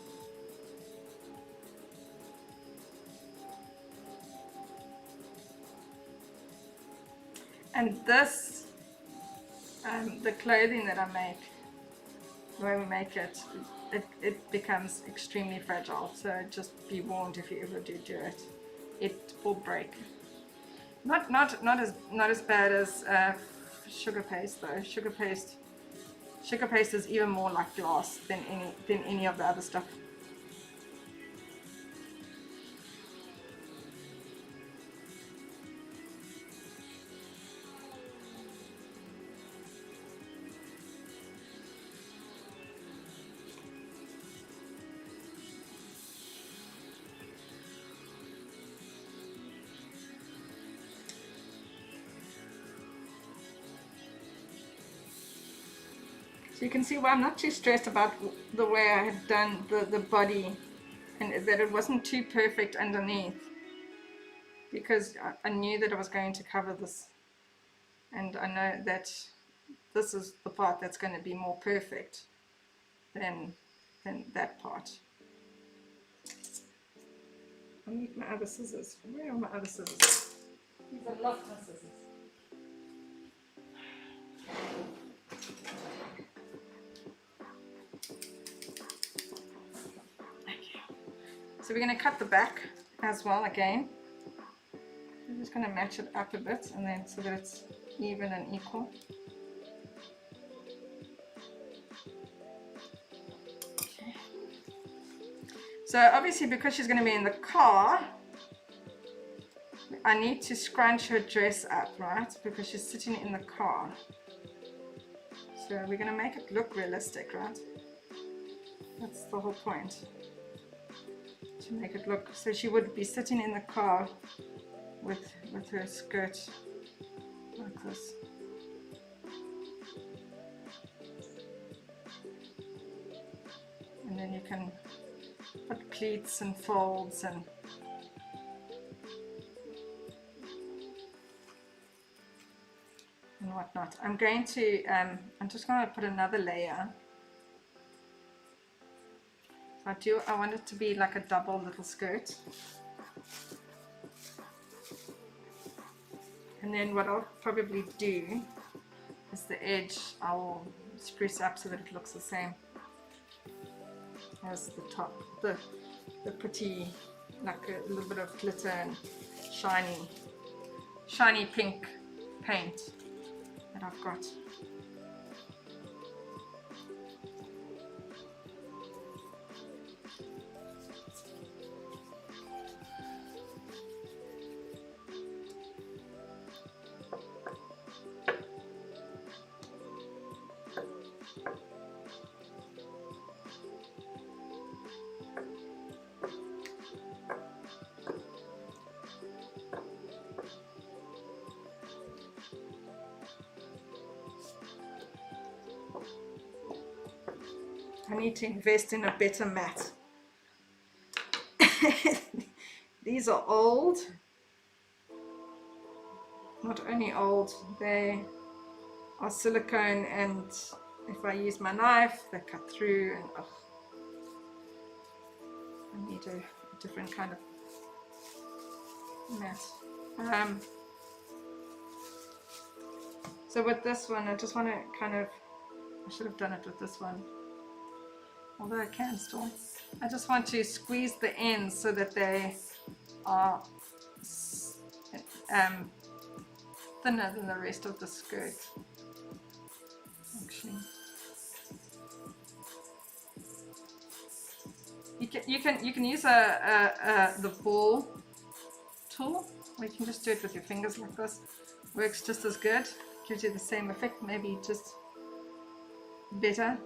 And this, the clothing that I make, the way we make it, it becomes extremely fragile. So just be warned if you ever do it. It will break. Not as bad as sugar paste though. Sugar paste is even more like glass than any of the other stuff. So you can see why I'm not too stressed about the way I had done the body, and that it wasn't too perfect underneath, because I knew that I was going to cover this, and I know that this is the part that's going to be more perfect than that part. I need my other scissors. Where are my other scissors? These are not my scissors. So we're going to cut the back as well again. I'm just going to match it up a bit, and then so that it's even and equal. Okay. So obviously, because she's going to be in the car, I need to scrunch her dress up, right? Because she's sitting in the car. So we're going to make it look realistic, right? That's the whole point. To make it look, so she would be sitting in the car with her skirt like this. And then you can put pleats and folds and whatnot. I'm just going to put another layer. I want it to be like a double little skirt. And then what I'll probably do is the edge I'll spruce up so that it looks the same as the top. The pretty, like a little bit of glitter and shiny pink paint that I've got. I need to invest in a better mat. These are old. Not only old, they are silicone, and if I use my knife, they cut through, and I need a different kind of mat. So with this one, I just want to kind of, I should have done it with this one, although I can still. I just want to squeeze the ends so that they are thinner than the rest of the skirt. Actually, you can use the ball tool, or you can just do it with your fingers like this. Works just as good. Gives you the same effect, maybe just better.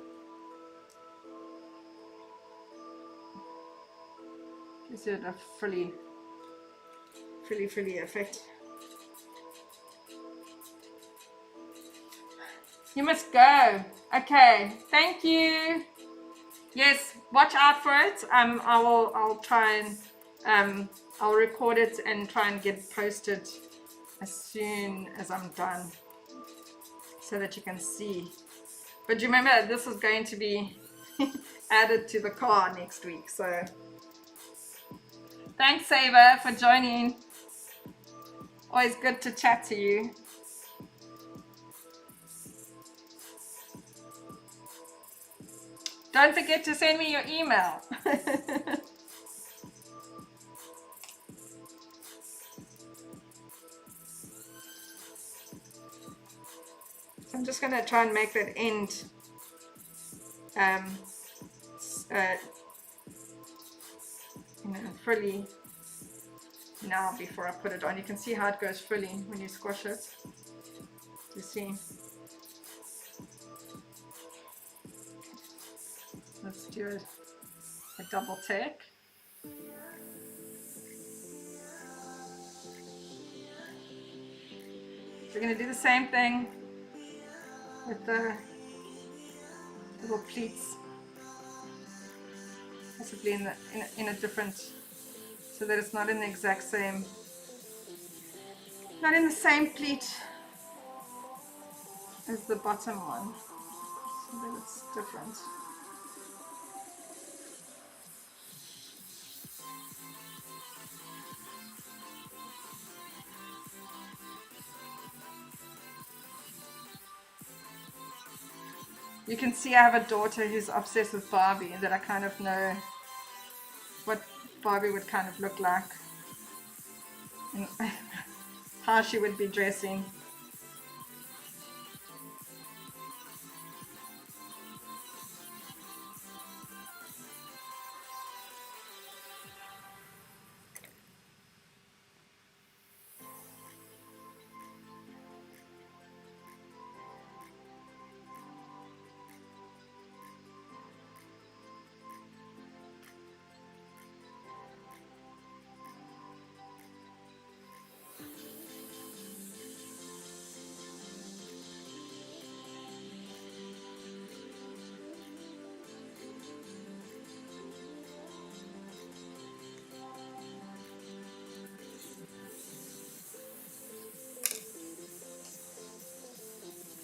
Gives it a frilly effect. You must go. Okay, thank you. Yes, watch out for it. I'll try and I'll record it and try and get it posted as soon as I'm done, so that you can see. But remember, this is going to be added to the car next week. So thanks, Saber, for joining. Always good to chat to you. Don't forget to send me your email. So I'm just going to try and make that end frilly now before I put it on. You can see how it goes frilly when you squash it. You see. Let's do a double take. We're going to do the same thing with the little pleats, possibly in a different, so that it's not in the exact same, not in the same pleat as the bottom one, so that it's different. You can see I have a daughter who's obsessed with Barbie, and that I kind of know what Barbie would kind of look like and how she would be dressing.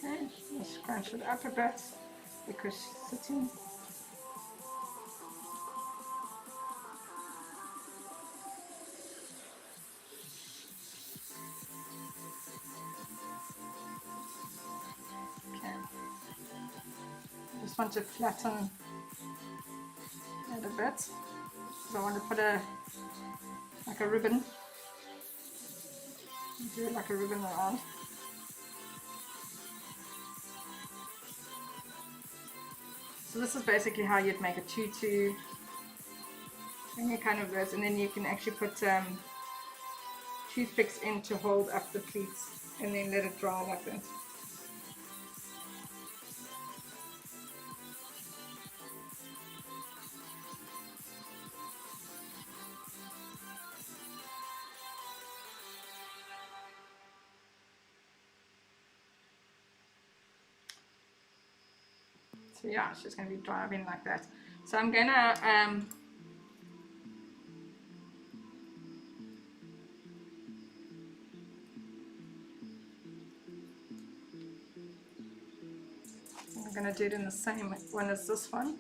Okay, let's scrunch it up a bit because she's sitting. Okay, just want to flatten it a bit. So I want to put like a ribbon. Do it like a ribbon around. So this is basically how you'd make a tutu, any kind of this, and then you can actually put toothpicks in to hold up the pleats and then let it dry like that. So yeah, she's going to be driving like that. So I'm going to I'm going to do it in the same one as this one,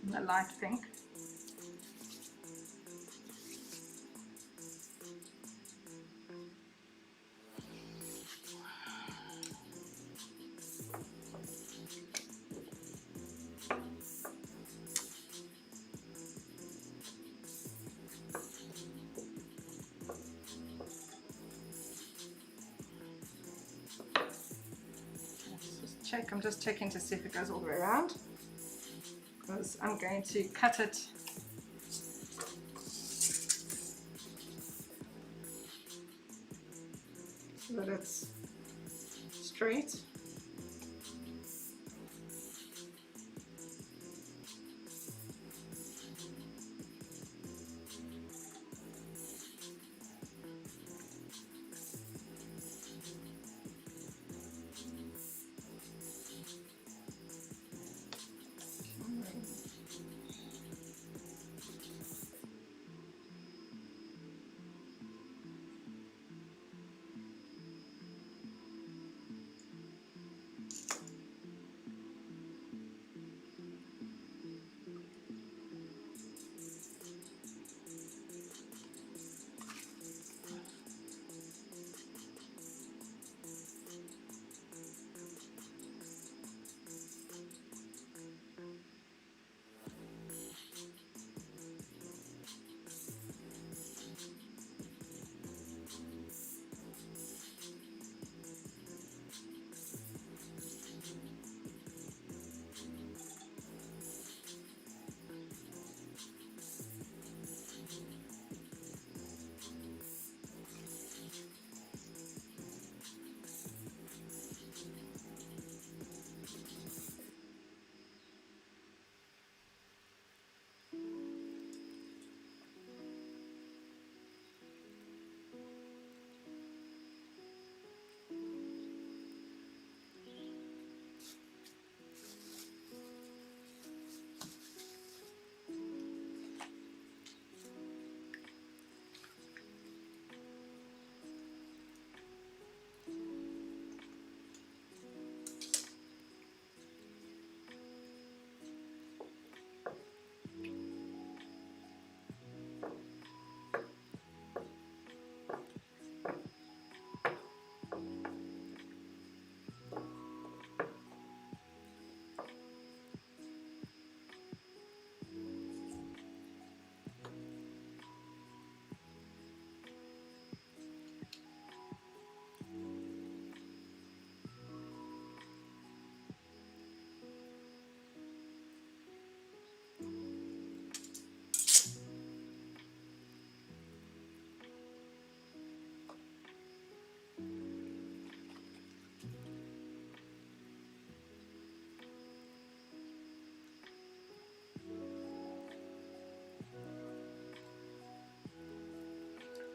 in the light pink. check. I'm just checking to see if it goes all the way around, because I'm going to cut it so that it's straight.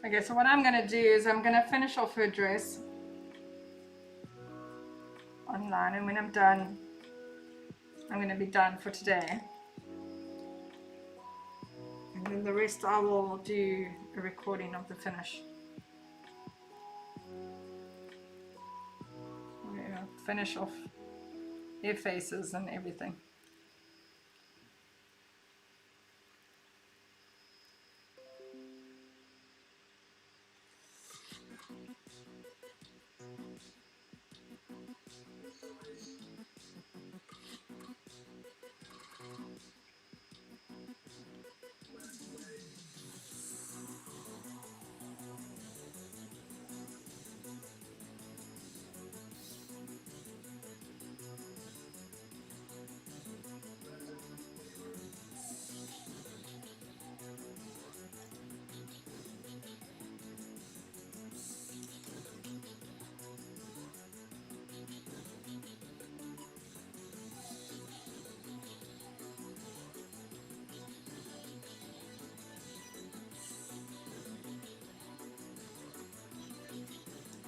Okay, so what I'm going to do is I'm going to finish off her dress online, and when I'm done, I'm going to be done for today. And then the rest I will do a recording of the finish. Yeah, finish off their faces and everything.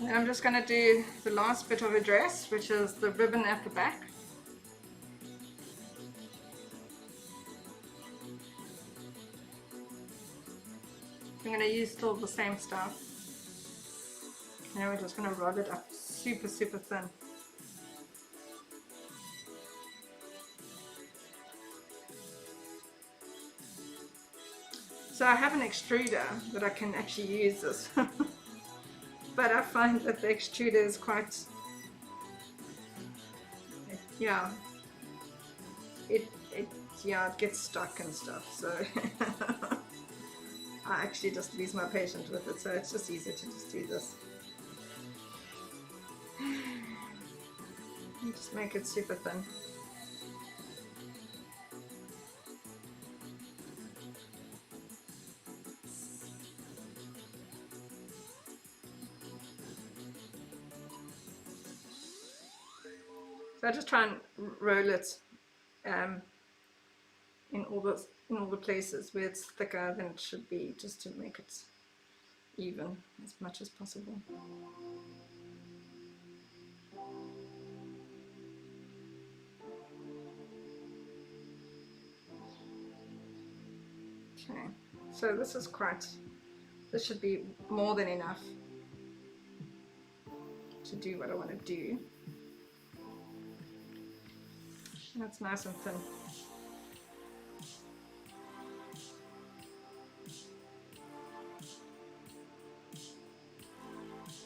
And I'm just going to do the last bit of a dress, which is the ribbon at the back. I'm going to use still the same stuff. Now we're just going to rub it up super, super thin. So I have an extruder that I can actually use this. But I find that the extruder is quite, yeah, it gets stuck and stuff, so I actually just lose my patience with it, so it's just easier to just do this. Just make it super thin. So I just try and roll it in all the places where it's thicker than it should be, just to make it even as much as possible. Okay, so this should be more than enough to do what I want to do. That's nice and thin.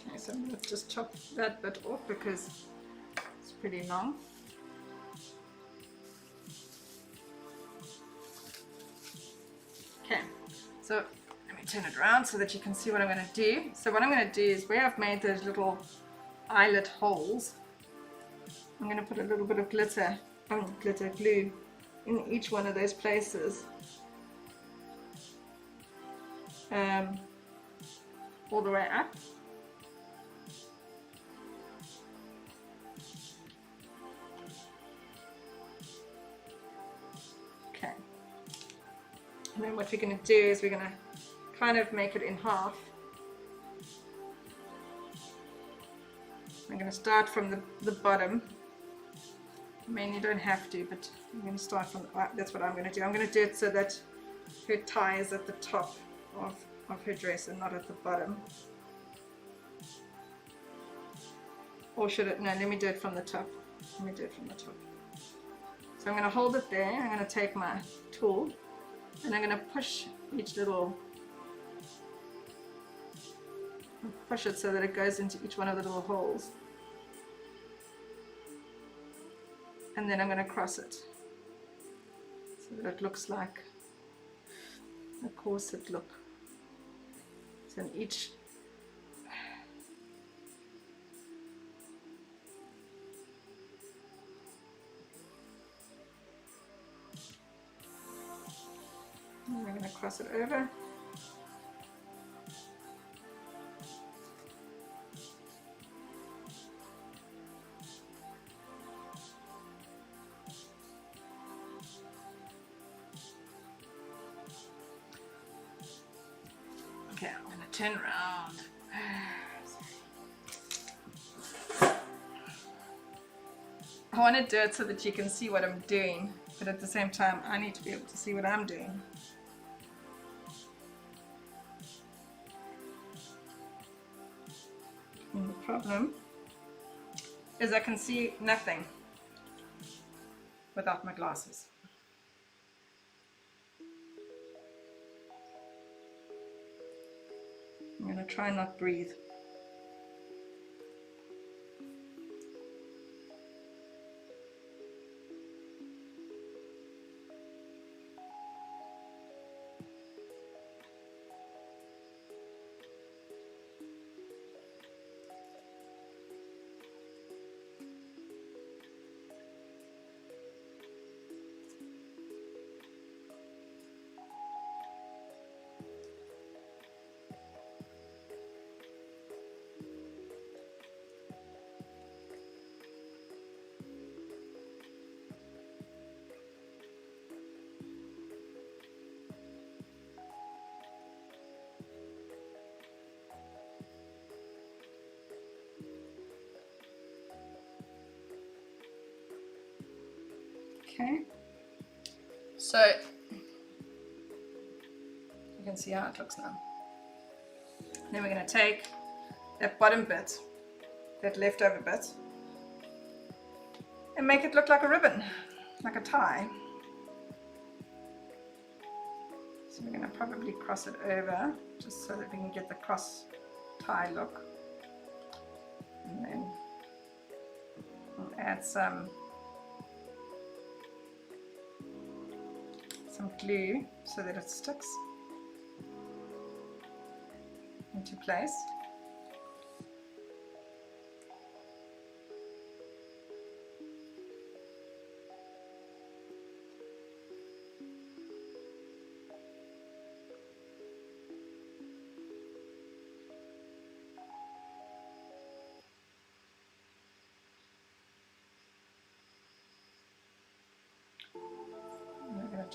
Okay, so let's just chop that bit off because it's pretty long. Okay, so let me turn it around so that you can see what I'm going to do. So what I'm going to do is, where I've made those little eyelet holes, I'm going to put a little bit of glitter glue in each one of those places, all the way up. Okay, and then what we're going to do is we're going to kind of make it in half. I'm going to start from the bottom. I mean, you don't have to, but I'm going to start from, that's what I'm going to do. I'm going to do it so that her tie is at the top of her dress and not at the bottom. Or should it, no, let me do it from the top. Let me do it from the top. So I'm going to hold it there. I'm going to take my tool and I'm going to push each little, push it so that it goes into each one of the little holes. And then I'm going to cross it so that it looks like a corset look. So in each and we're going to cross it over. Okay, I'm going to turn around. I want to do it so that you can see what I'm doing, but at the same time I need to be able to see what I'm doing. And the problem is I can see nothing without my glasses. I'm going to try and not breathe. Okay, so you can see how it looks now. Then we're going to take that bottom bit, that leftover bit, and make it look like a ribbon, like a tie. So we're going to probably cross it over just so that we can get the cross tie look. And then we'll add some glue so that it sticks into place.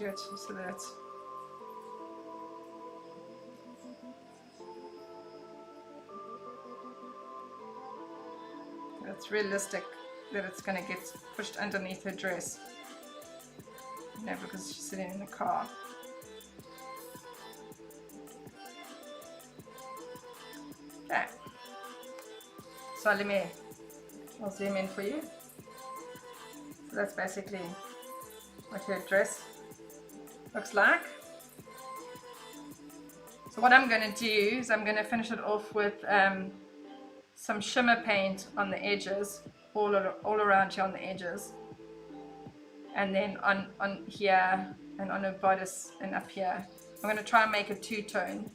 do it so that it's realistic, that it's going to get pushed underneath her dress. No, because she's sitting in the car. Okay. So I'll zoom in for you. So that's basically what her dress looks like. So what I'm going to do is I'm going to finish it off with some shimmer paint on the edges, all around here on the edges, and then on here and on her bodice and up here. I'm going to try and make a two-tone.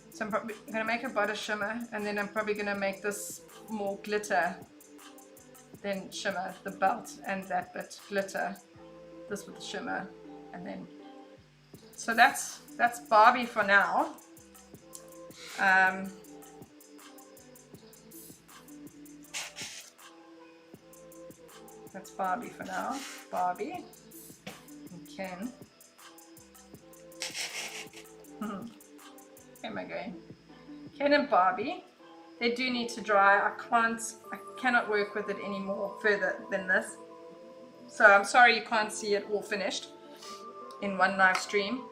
So I'm probably going to make a bodice shimmer, and then I'm probably going to make this more glitter than shimmer, the belt and that bit glitter, this with the shimmer, and then so that's Barbie for now. That's Barbie for now. Barbie and Ken. Where am I going? Ken and Barbie. They do need to dry. I cannot work with it anymore further than this. So I'm sorry you can't see it all finished in one live stream.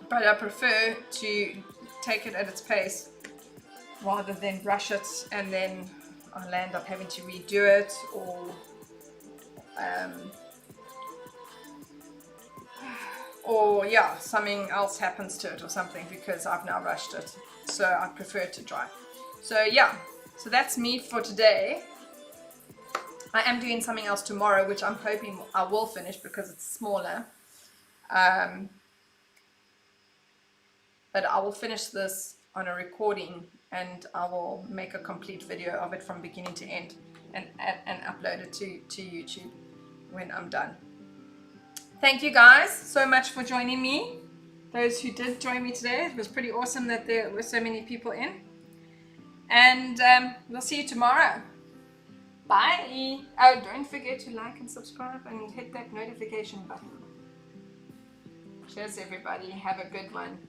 But I prefer to take it at its pace rather than rush it and then I'll end up having to redo it, or yeah, something else happens to it or something because I've now rushed it. So I prefer to dry. So yeah, so that's me for today. I am doing something else tomorrow, which I'm hoping I will finish because it's smaller. But I will finish this on a recording and I will make a complete video of it from beginning to end and upload it to YouTube when I'm done. Thank you guys so much for joining me. Those who did join me today, it was pretty awesome that there were so many people in. And we'll see you tomorrow. Bye. Oh, don't forget to like and subscribe and hit that notification button. Cheers everybody. Have a good one.